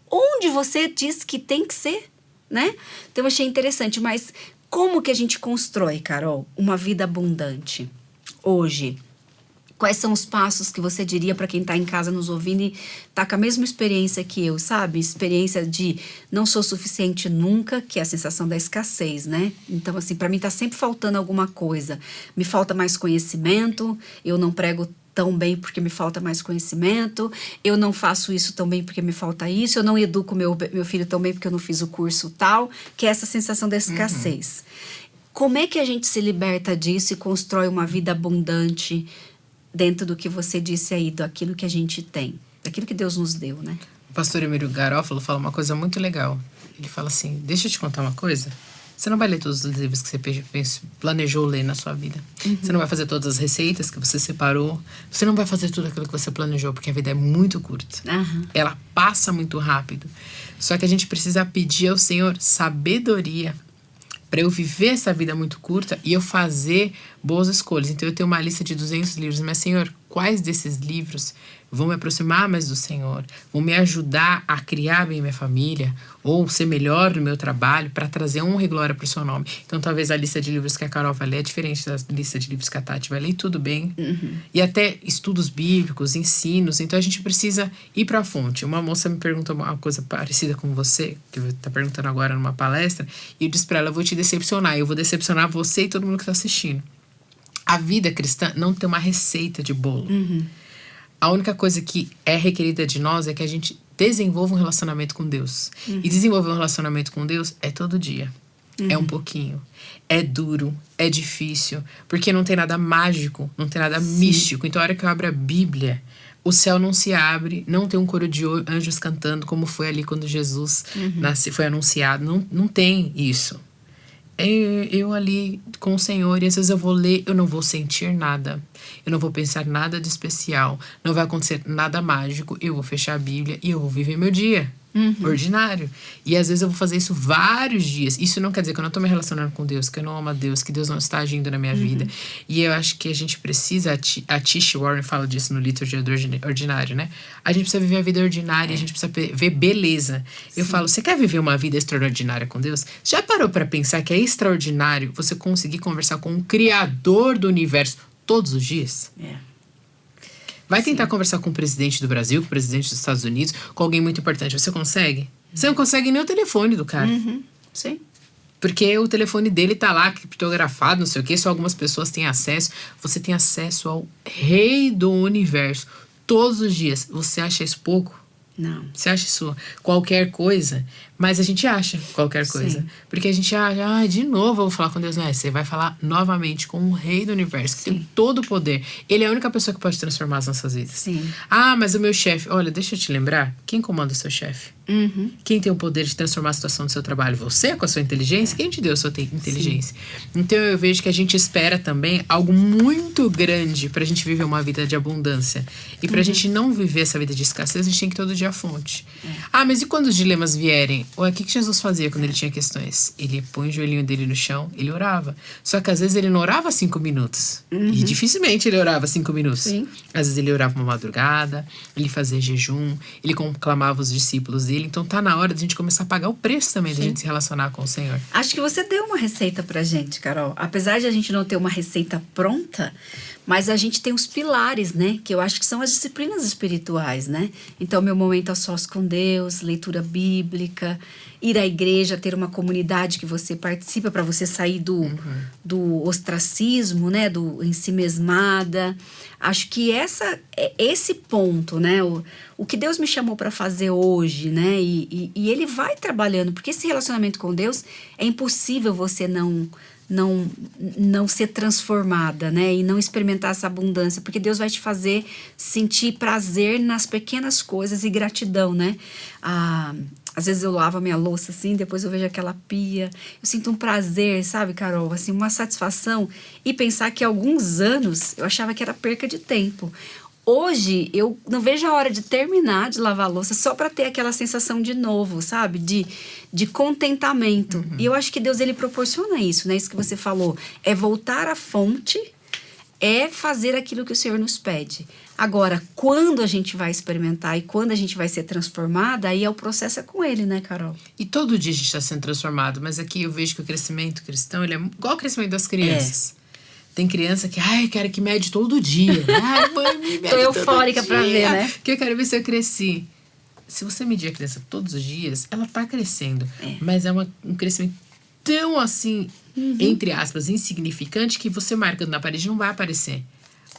B: Onde você diz que tem que ser, né? Então eu achei interessante. Mas como que a gente constrói, Carol, uma vida abundante hoje? Quais são os passos que você diria para quem está em casa nos ouvindo e está com a mesma experiência que eu, sabe? Experiência de não sou suficiente nunca, que é a sensação da escassez, né? Então, assim, para mim está sempre faltando alguma coisa. Me falta mais conhecimento, eu não prego tão bem porque me falta mais conhecimento, eu não faço isso tão bem porque me falta isso, eu não educo meu filho tão bem porque eu não fiz o curso tal, que é essa sensação da escassez. Como é que a gente se liberta disso e constrói uma vida abundante dentro do que você disse aí, daquilo que a gente tem, daquilo que Deus nos deu, né?
C: O pastor Emílio Garófalo fala uma coisa muito legal. Ele fala assim, deixa eu te contar uma coisa. Você não vai ler todos os livros que você planejou ler na sua vida. Você não vai fazer todas as receitas que você separou. Você não vai fazer tudo aquilo que você planejou, porque a vida é muito curta. Ela passa muito rápido. Só que a gente precisa pedir ao Senhor sabedoria para eu viver essa vida muito curta e eu fazer boas escolhas. Então eu tenho uma lista de 200 livros, mas Senhor, quais desses livros vão me aproximar mais do Senhor, vão me ajudar a criar bem minha família ou ser melhor no meu trabalho para trazer honra e glória para o seu nome? Então talvez a lista de livros que a Carol vai ler é diferente da lista de livros que a Tati vai ler, tudo bem. E até estudos bíblicos, ensinos. Então a gente precisa ir para a fonte. Uma moça me perguntou uma coisa parecida com você, que está perguntando agora numa palestra, e eu disse para ela, eu vou te decepcionar, eu vou decepcionar você e todo mundo que está assistindo. A vida cristã não tem uma receita de bolo. A única coisa que é requerida de nós é que a gente desenvolva um relacionamento com Deus. E desenvolver um relacionamento com Deus é todo dia. É um pouquinho. É duro, é difícil, porque não tem nada mágico, não tem nada místico. Então, a hora que eu abro a Bíblia, o céu não se abre, não tem um coro de anjos cantando, como foi ali quando Jesus foi anunciado. Não tem isso. Eu ali com o Senhor, e às vezes eu vou ler, eu não vou sentir nada. Eu não vou pensar nada de especial. Não vai acontecer nada mágico. Eu vou fechar a Bíblia e eu vou viver meu dia. Ordinário. E às vezes eu vou fazer isso vários dias. Isso não quer dizer que eu não estou me relacionando com Deus, que eu não amo a Deus, que Deus não está agindo na minha vida. E eu acho que a gente precisa, a Tish Warren fala disso no Liturgia do Ordinário, né? A gente precisa viver a vida ordinária, a gente precisa ver beleza. Eu falo, você quer viver uma vida extraordinária com Deus? Já parou para pensar que é extraordinário você conseguir conversar com o Criador do universo todos os dias? Vai tentar conversar com o presidente do Brasil, com o presidente dos Estados Unidos, com alguém muito importante. Você consegue? Você não consegue nem o telefone do cara.
B: Sim.
C: Porque o telefone dele tá lá, criptografado, não sei o quê. Só algumas pessoas têm acesso. Você tem acesso ao Rei do Universo todos os dias. Você acha isso pouco?
B: Não.
C: Você acha isso qualquer coisa? Mas a gente acha qualquer coisa.
B: Sim. Porque
C: a gente acha, de novo eu vou falar com Deus. Não, você vai falar novamente com o Rei do Universo, que tem todo o poder. Ele é a única pessoa que pode transformar as nossas vidas.
B: Sim.
C: Mas o meu chefe... Olha, deixa eu te lembrar. Quem comanda o seu chefe? Quem tem o poder de transformar a situação do seu trabalho? Você, com a sua inteligência? Quem te deu a sua inteligência? Então eu vejo que a gente espera também algo muito grande pra gente viver uma vida de abundância. E pra gente não viver essa vida de escassez, a gente tem que todo dia a fonte. Mas e quando os dilemas vierem? O que Jesus fazia quando ele tinha questões? Ele põe o joelhinho dele no chão, ele orava. Só que às vezes ele não orava 5 minutos. E dificilmente ele orava 5 minutos.
B: Sim.
C: Às vezes ele orava uma madrugada, ele fazia jejum, ele conclamava os discípulos dele. Então tá na hora de a gente começar a pagar o preço também da gente se relacionar com o Senhor.
B: Acho que você deu uma receita pra gente, Carol. Apesar de a gente não ter uma receita pronta, mas a gente tem os pilares, né? Que eu acho que são as disciplinas espirituais, né? Então, meu momento a sós com Deus, leitura bíblica, ir à igreja, ter uma comunidade que você participa para você sair do ostracismo, né? Do ensimesmada. Acho que esse ponto, né? O que Deus me chamou para fazer hoje, né? E Ele vai trabalhando, porque esse relacionamento com Deus é impossível você não ser transformada, né? E não experimentar essa abundância, porque Deus vai te fazer sentir prazer nas pequenas coisas e gratidão, né? Às vezes eu lavo a minha louça assim, depois eu vejo aquela pia, eu sinto um prazer, sabe, Carol? Assim, uma satisfação. E pensar que há alguns anos eu achava que era perca de tempo. Hoje, eu não vejo a hora de terminar de lavar a louça só para ter aquela sensação de novo, sabe? De contentamento. E eu acho que Deus, ele proporciona isso, né? Isso que você falou. É voltar à fonte, é fazer aquilo que o Senhor nos pede. Agora, quando a gente vai experimentar e quando a gente vai ser transformada, aí o processo é com Ele, né, Carol?
C: E todo dia a gente está sendo transformado. Mas aqui eu vejo que o crescimento cristão, ele é igual ao crescimento das crianças. Tem criança que, quero que mede todo dia. Mãe, me mede.
B: Tô eufórica pra ver, né?
C: Que eu quero ver se eu cresci. Se você medir a criança todos os dias, ela tá crescendo. Mas é um crescimento tão assim, entre aspas, insignificante, que você marcando na parede não vai aparecer.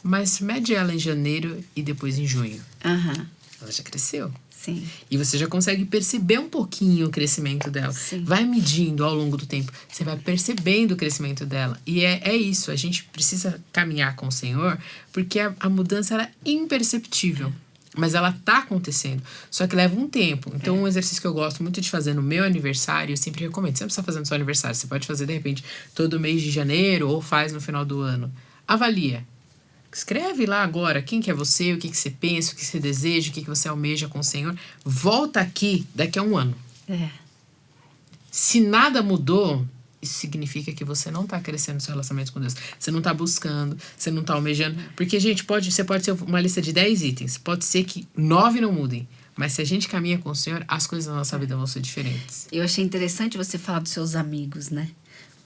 C: Mas mede ela em janeiro e depois em junho. Ela já cresceu.
B: Sim.
C: E você já consegue perceber um pouquinho o crescimento dela.
B: Sim.
C: Vai medindo ao longo do tempo. Você vai percebendo o crescimento dela. E é isso. A gente precisa caminhar com o Senhor, porque a mudança ela é imperceptível. Mas ela tá acontecendo. Só que leva um tempo. Então, um exercício que eu gosto muito de fazer no meu aniversário, eu sempre recomendo. Você não precisa fazer no seu aniversário. Você pode fazer, de repente, todo mês de janeiro ou faz no final do ano. Avalia. Escreve lá agora quem que é você, o que você pensa, o que você deseja, o que você almeja com o Senhor. Volta aqui daqui a um ano. Se nada mudou, isso significa que você não está crescendo no seu relacionamento com Deus. Você não está buscando, você não está almejando. Porque, gente, você pode ser uma lista de 10 itens. Pode ser que 9 não mudem. Mas se a gente caminha com o Senhor, as coisas da nossa vida vão ser diferentes.
B: Eu achei interessante você falar dos seus amigos, né?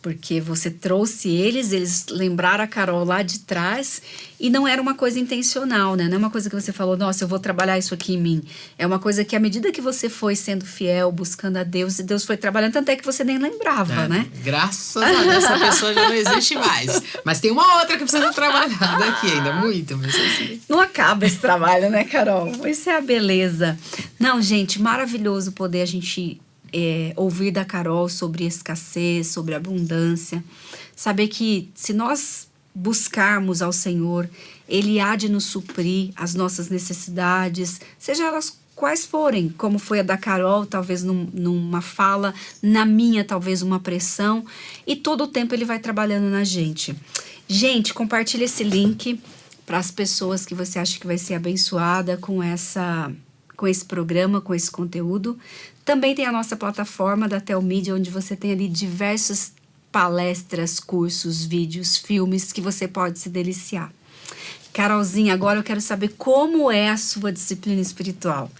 B: Porque você trouxe eles lembraram a Carol lá de trás e não era uma coisa intencional, né? Não é uma coisa que você falou, nossa, eu vou trabalhar isso aqui em mim. É uma coisa que à medida que você foi sendo fiel, buscando a Deus, e Deus foi trabalhando, tanto é que você nem lembrava, né?
C: Graças a Deus, essa pessoa já não existe mais. Mas tem uma outra que precisa trabalhar daqui ainda, muito. Mas assim.
B: Não acaba esse trabalho, né, Carol? Isso é a beleza. Não, gente, maravilhoso poder a gente ouvir da Carol sobre escassez, sobre abundância. Saber que se nós buscarmos ao Senhor, Ele há de nos suprir as nossas necessidades, seja elas quais forem, como foi a da Carol, talvez numa fala, na minha, talvez uma pressão, e todo o tempo Ele vai trabalhando na gente. Gente, compartilha esse link para as pessoas que você acha que vai ser abençoada com esse programa, com esse conteúdo. Também tem a nossa plataforma da Telmídia, onde você tem ali diversas palestras, cursos, vídeos, filmes que você pode se deliciar. Carolzinha, agora eu quero saber como é a sua disciplina espiritual.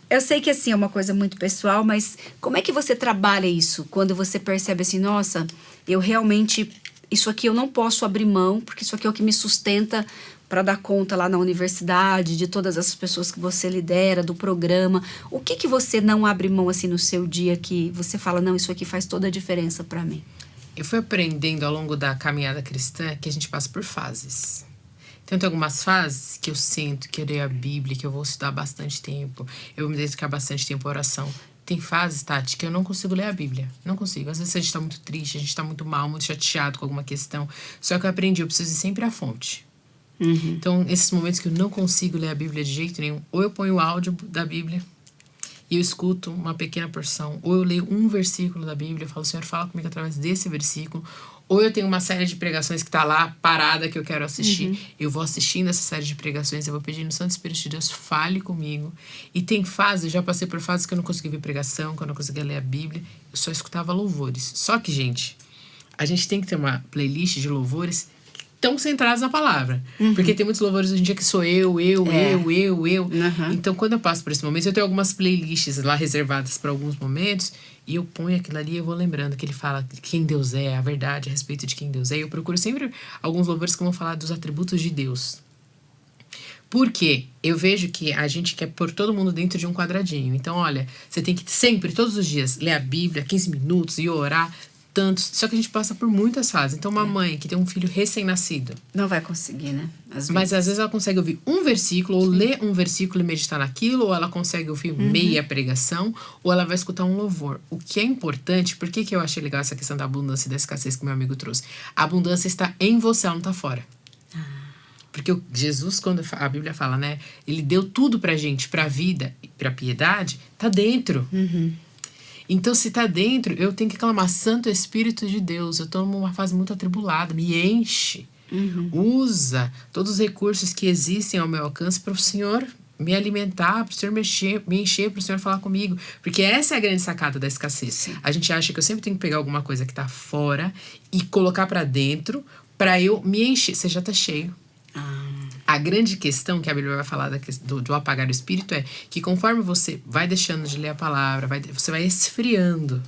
B: Eu sei que assim é uma coisa muito pessoal, mas como é que você trabalha isso? Quando você percebe assim, nossa, eu realmente, isso aqui eu não posso abrir mão, porque isso aqui é o que me sustenta para dar conta lá na universidade, de todas as pessoas que você lidera, do programa. O que você não abre mão assim no seu dia que você fala, não, isso aqui faz toda a diferença para mim?
C: Eu fui aprendendo ao longo da caminhada cristã que a gente passa por fases. Então, tem algumas fases que eu sinto que eu leio a Bíblia, que eu vou estudar bastante tempo, eu vou me dedicar bastante tempo à oração. Tem fases, Tati, que eu não consigo ler a Bíblia. Não consigo. Às vezes a gente tá muito triste, a gente tá muito mal, muito chateado com alguma questão. Só que eu aprendi, eu preciso ir sempre à fonte. Então, esses momentos que eu não consigo ler a Bíblia de jeito nenhum, ou eu ponho o áudio da Bíblia e eu escuto uma pequena porção, ou eu leio um versículo da Bíblia, eu falo, Senhor, fala comigo através desse versículo, ou eu tenho uma série de pregações que tá lá, parada, que eu quero assistir, eu vou assistindo essa série de pregações, eu vou pedindo o Santo Espírito de Deus, fale comigo. E tem fases, eu já passei por fases que eu não conseguia ver pregação, que eu não conseguia ler a Bíblia, eu só escutava louvores. Só que, gente, a gente tem que ter uma playlist de louvores tão centrados na palavra. Porque tem muitos louvores hoje em dia que sou eu. Então, quando eu passo por esse momento, eu tenho algumas playlists lá reservadas para alguns momentos, e eu ponho aquilo ali e eu vou lembrando que ele fala de quem Deus é, a verdade a respeito de quem Deus é. Eu procuro sempre alguns louvores que vão falar dos atributos de Deus. Porque eu vejo que a gente quer pôr todo mundo dentro de um quadradinho. Então, olha, você tem que sempre, todos os dias, ler a Bíblia, 15 minutos e orar, tantos. Só que a gente passa por muitas fases. Então, uma mãe que tem um filho recém-nascido,
B: não vai conseguir, né?
C: Mas às vezes ela consegue ouvir um versículo, ou ler um versículo e meditar naquilo, ou ela consegue ouvir meia pregação, ou ela vai escutar um louvor. O que é importante, por que eu achei legal essa questão da abundância e da escassez que meu amigo trouxe? A abundância está em você, ela não está fora. Porque Jesus, quando a Bíblia fala, né? Ele deu tudo pra gente, pra vida e pra piedade, tá dentro. Então, se tá dentro, eu tenho que clamar, Santo Espírito de Deus, eu tô numa fase muito atribulada, me enche. Usa todos os recursos que existem ao meu alcance para o Senhor me alimentar, para o Senhor me encher, para o Senhor falar comigo. Porque essa é a grande sacada da escassez. Sim. A gente acha que eu sempre tenho que pegar alguma coisa que tá fora e colocar para dentro, para eu me encher. Você já tá cheio. A grande questão que a Bíblia vai falar do apagar do espírito é que conforme você vai deixando de ler a palavra, você vai esfriando.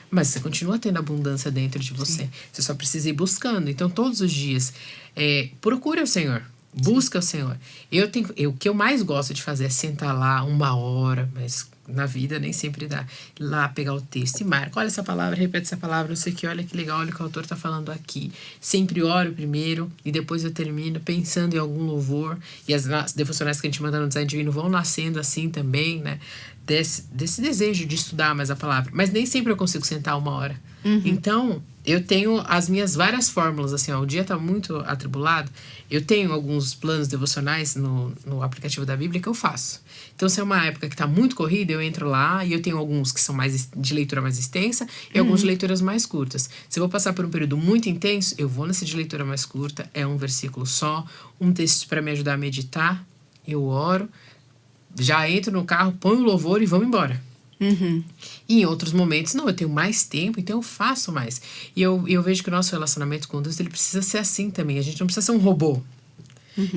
C: Mas você continua tendo abundância dentro de você. Sim. Você só precisa ir buscando. Então, todos os dias, procure o Senhor. Busca o Senhor. O que eu mais gosto de fazer é sentar lá 1 hora, mas na vida nem sempre dá. Lá pegar o texto e marca. Olha essa palavra, repete essa palavra, não sei o que, olha que legal, olha o que o autor está falando aqui. Sempre oro primeiro e depois eu termino pensando em algum louvor. E as devocionais que a gente manda no Design Divino vão nascendo assim também, né? Desse desejo de estudar mais a palavra. Mas nem sempre eu consigo sentar 1 hora. Então, eu tenho as minhas várias fórmulas, assim, ó, o dia tá muito atribulado, eu tenho alguns planos devocionais no aplicativo da Bíblia que eu faço. Então, se é uma época que tá muito corrida, eu entro lá e eu tenho alguns que são mais de leitura mais extensa e alguns de leituras mais curtas. Se eu vou passar por um período muito intenso, eu vou nesse de leitura mais curta, é um versículo só, um texto para me ajudar a meditar, eu oro, já entro no carro, ponho o louvor e vamos embora. E em outros momentos, não, eu tenho mais tempo, então eu faço mais. E eu vejo que o nosso relacionamento com Deus, ele precisa ser assim também. A gente não precisa ser um robô.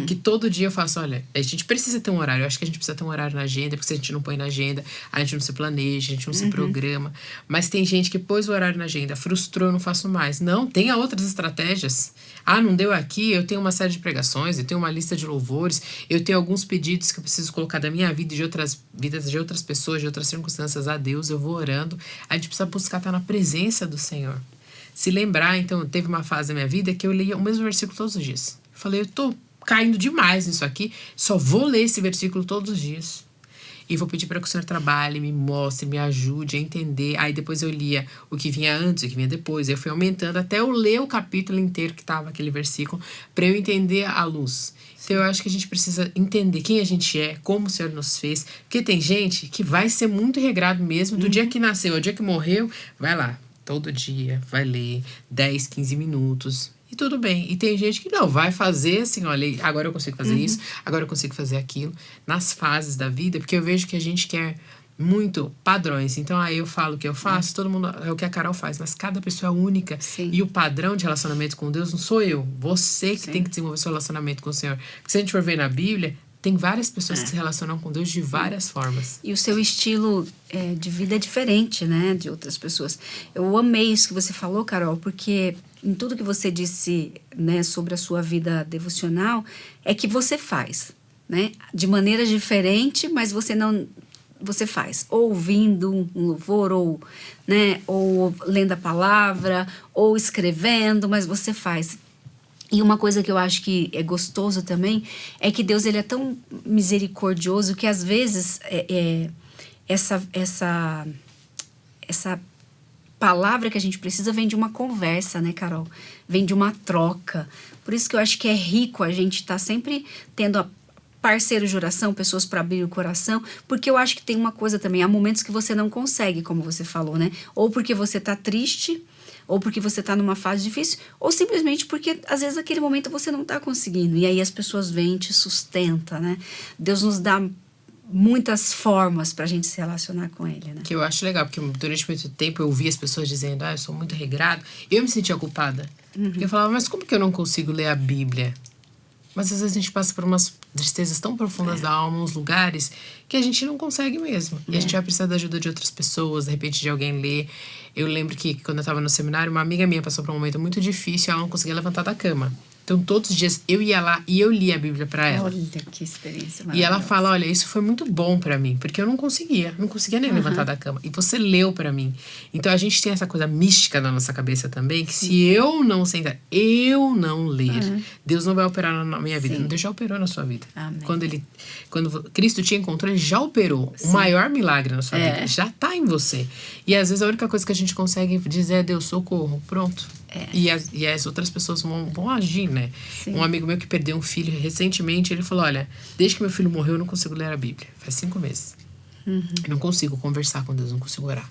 C: Que todo dia eu faço, olha, a gente precisa ter um horário. Eu acho que a gente precisa ter um horário na agenda, porque se a gente não põe na agenda, a gente não se planeja, a gente não se programa. Mas tem gente que pôs o horário na agenda, frustrou, eu não faço mais. Não, tenha outras estratégias. Ah, não deu aqui, eu tenho uma série de pregações, eu tenho uma lista de louvores, eu tenho alguns pedidos que eu preciso colocar da minha vida e de outras vidas de outras pessoas, de outras circunstâncias a Deus, eu vou orando. A gente precisa buscar estar na presença do Senhor. Se lembrar, então, teve uma fase da minha vida que eu lia o mesmo versículo todos os dias. Eu falei, eu tô caindo demais nisso aqui, só vou ler esse versículo todos os dias. e vou pedir para que o Senhor trabalhe, me mostre, me ajude a entender. Aí depois eu lia o que vinha antes, o que vinha depois. Eu fui aumentando até eu ler o capítulo inteiro que estava aquele versículo, para eu entender a luz. Então eu acho que a gente precisa entender quem a gente é, como o Senhor nos fez. Porque tem gente que vai ser muito regrado mesmo, do dia que nasceu ao dia que morreu, vai lá, todo dia, vai ler 10, 15 minutos. E tudo bem. E tem gente que não, vai fazer assim, olha, agora eu consigo fazer isso, agora eu consigo fazer aquilo. Nas fases da vida, porque eu vejo que a gente quer muito padrões. Então, aí eu falo o que eu faço, todo mundo é o que a Carol faz, mas cada pessoa é única.
B: Sim.
C: E o padrão de relacionamento com Deus não sou eu. Você que
B: Sim.
C: tem que desenvolver seu relacionamento com o Senhor. Porque se a gente for ver na Bíblia, tem várias pessoas que se relacionam com Deus de várias formas.
B: E o seu estilo de vida é diferente, né, de outras pessoas. Eu amei isso que você falou, Carol, porque em tudo que você disse, né, sobre a sua vida devocional, é que você faz, né, de maneira diferente, mas você faz, ou ouvindo um louvor, ou, né, ou lendo a palavra, ou escrevendo, mas você faz. E uma coisa que eu acho que é gostoso também é que Deus, ele é tão misericordioso que às vezes essa palavra que a gente precisa vem de uma conversa, né, Carol? Vem de uma troca. Por isso que eu acho que é rico a gente estar sempre tendo parceiros de oração, pessoas para abrir o coração, porque eu acho que tem uma coisa também, há momentos que você não consegue, como você falou, né? Ou porque você tá triste, ou porque você tá numa fase difícil, ou simplesmente porque às vezes naquele momento você não tá conseguindo, e aí as pessoas vêm e te sustentam, né? Deus nos dá muitas formas pra gente se relacionar com ele, né?
C: Que eu acho legal, porque durante muito tempo eu ouvia as pessoas dizendo, eu sou muito regrado, eu me sentia culpada. Porque eu falava, mas como que eu não consigo ler a Bíblia? Mas às vezes a gente passa por umas tristezas tão profundas da alma, uns lugares, que a gente não consegue mesmo. E a gente vai precisar da ajuda de outras pessoas, de repente de alguém ler. Eu lembro que quando eu estava no seminário, uma amiga minha passou por um momento muito difícil e ela não conseguia levantar da cama. Então, todos os dias eu ia lá e eu lia a Bíblia para ela.
B: Olha que experiência maravilhosa.
C: E ela fala, olha, isso foi muito bom para mim, porque eu não conseguia nem levantar da cama. E você leu para mim. Então, a gente tem essa coisa mística na nossa cabeça também, que se eu não sentar, eu não ler, Deus não vai operar na minha vida. Deus já operou na sua vida.
B: Amém.
C: Quando Cristo te encontrou, ele já operou. O maior milagre na sua vida já tá em você. E às vezes a única coisa que a gente consegue dizer é, Deus, socorro, pronto. E as outras pessoas vão agir, né?
B: Sim.
C: Um amigo meu que perdeu um filho recentemente, ele falou, olha, desde que meu filho morreu, eu não consigo ler a Bíblia. Faz 5 meses. Eu não consigo conversar com Deus, não consigo orar.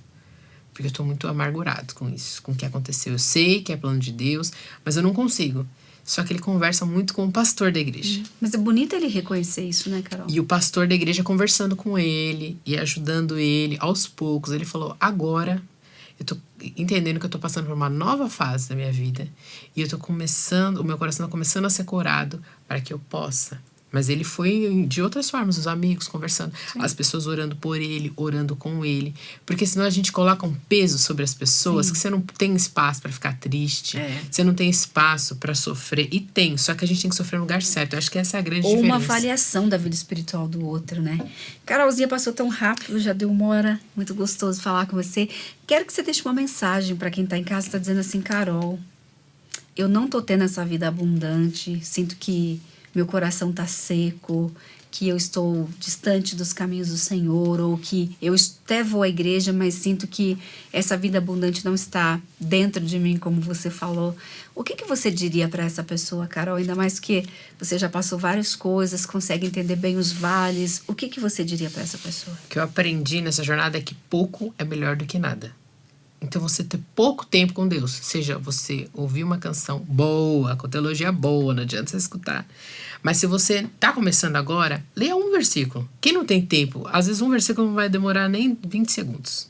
C: Porque eu tô muito amargurado com isso, com o que aconteceu. Eu sei que é plano de Deus, mas eu não consigo. Só que ele conversa muito com o pastor da igreja.
B: Mas é bonito ele reconhecer isso, né, Carol?
C: E o pastor da igreja conversando com ele e ajudando ele aos poucos. Ele falou, agora eu tô entendendo que eu tô passando por uma nova fase da minha vida. E eu tô começando, o meu coração tá começando a ser curado para que eu possa. Mas ele foi de outras formas, os amigos conversando, as pessoas orando por ele, orando com ele. Porque senão a gente coloca um peso sobre as pessoas que você não tem espaço para ficar triste, você não tem espaço para sofrer. E tem, só que a gente tem que sofrer no lugar certo. Eu acho que essa é a grande diferença.
B: Ou uma avaliação da vida espiritual do outro, né? Carolzinha, passou tão rápido, já deu 1 hora. Muito gostoso falar com você. Quero que você deixe uma mensagem para quem tá em casa e tá dizendo assim, Carol, eu não tô tendo essa vida abundante, sinto que meu coração tá seco, que eu estou distante dos caminhos do Senhor, ou que eu até vou à igreja, mas sinto que essa vida abundante não está dentro de mim, como você falou. O que você diria para essa pessoa, Carol? Ainda mais que você já passou várias coisas, consegue entender bem os vales. O que você diria para essa pessoa?
C: O que eu aprendi nessa jornada é que pouco é melhor do que nada. Então, você ter pouco tempo com Deus, seja você ouvir uma canção boa, com teologia boa, não adianta você escutar. Mas se você tá começando agora, leia um versículo. Quem não tem tempo, às vezes um versículo não vai demorar nem 20 segundos.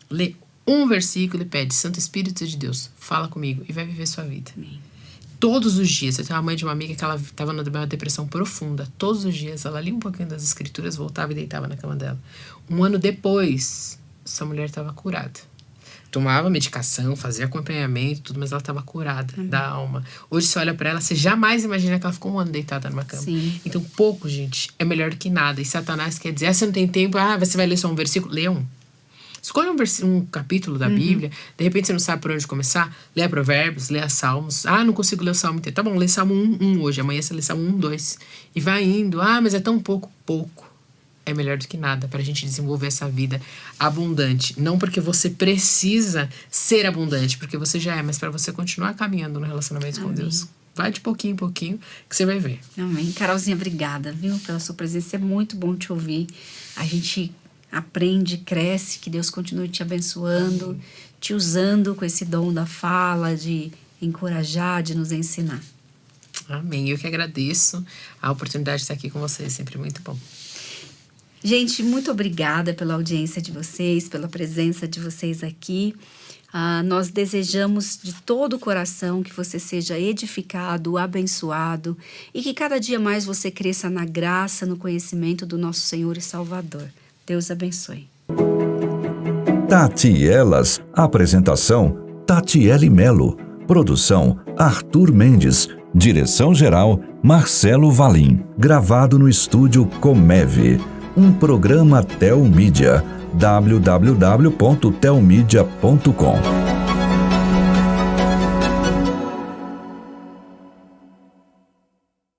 C: Lê um versículo e pede, Santo Espírito de Deus, fala comigo e vai viver sua vida.
B: Amém.
C: Todos os dias, eu tenho uma mãe de uma amiga que ela estava numa depressão profunda. Todos os dias ela lia um pouquinho das escrituras, voltava e deitava na cama dela. 1 ano depois, essa mulher estava curada. Tomava medicação, fazia acompanhamento, tudo, mas ela estava curada da alma. Hoje você olha para ela, você jamais imagina que ela ficou 1 ano deitada numa cama.
B: Sim.
C: Então, pouco, gente, é melhor do que nada. E Satanás quer dizer, você não tem tempo, você vai ler só um versículo? Lê um. Escolha um capítulo da Bíblia, de repente você não sabe por onde começar, lê a Provérbios, lê a Salmos. Não consigo ler o Salmo inteiro. Tá bom, lê Salmo 1 hoje, amanhã você lê Salmo 1, 2. E vai indo, mas é tão pouco. é melhor do que nada pra gente desenvolver essa vida abundante. Não porque você precisa ser abundante, porque você já é, mas pra você continuar caminhando no relacionamento com Deus. Vai de pouquinho em pouquinho que você vai ver.
B: Amém. Carolzinha, obrigada, viu, pela sua presença. É muito bom te ouvir. A gente aprende, cresce, que Deus continue te abençoando, te usando com esse dom da fala, de encorajar, de nos ensinar.
C: Amém. Eu que agradeço a oportunidade de estar aqui com vocês. Sempre muito bom.
B: Gente, muito obrigada pela audiência de vocês, pela presença de vocês aqui. Nós desejamos de todo o coração que você seja edificado, abençoado e que cada dia mais você cresça na graça, no conhecimento do nosso Senhor e Salvador. Deus abençoe.
A: Tati Elas. Apresentação: Tatiele Melo. Produção: Arthur Mendes. Direção-geral: Marcelo Valim. Gravado no estúdio Comev. Um programa Telmídia. www.telmedia.com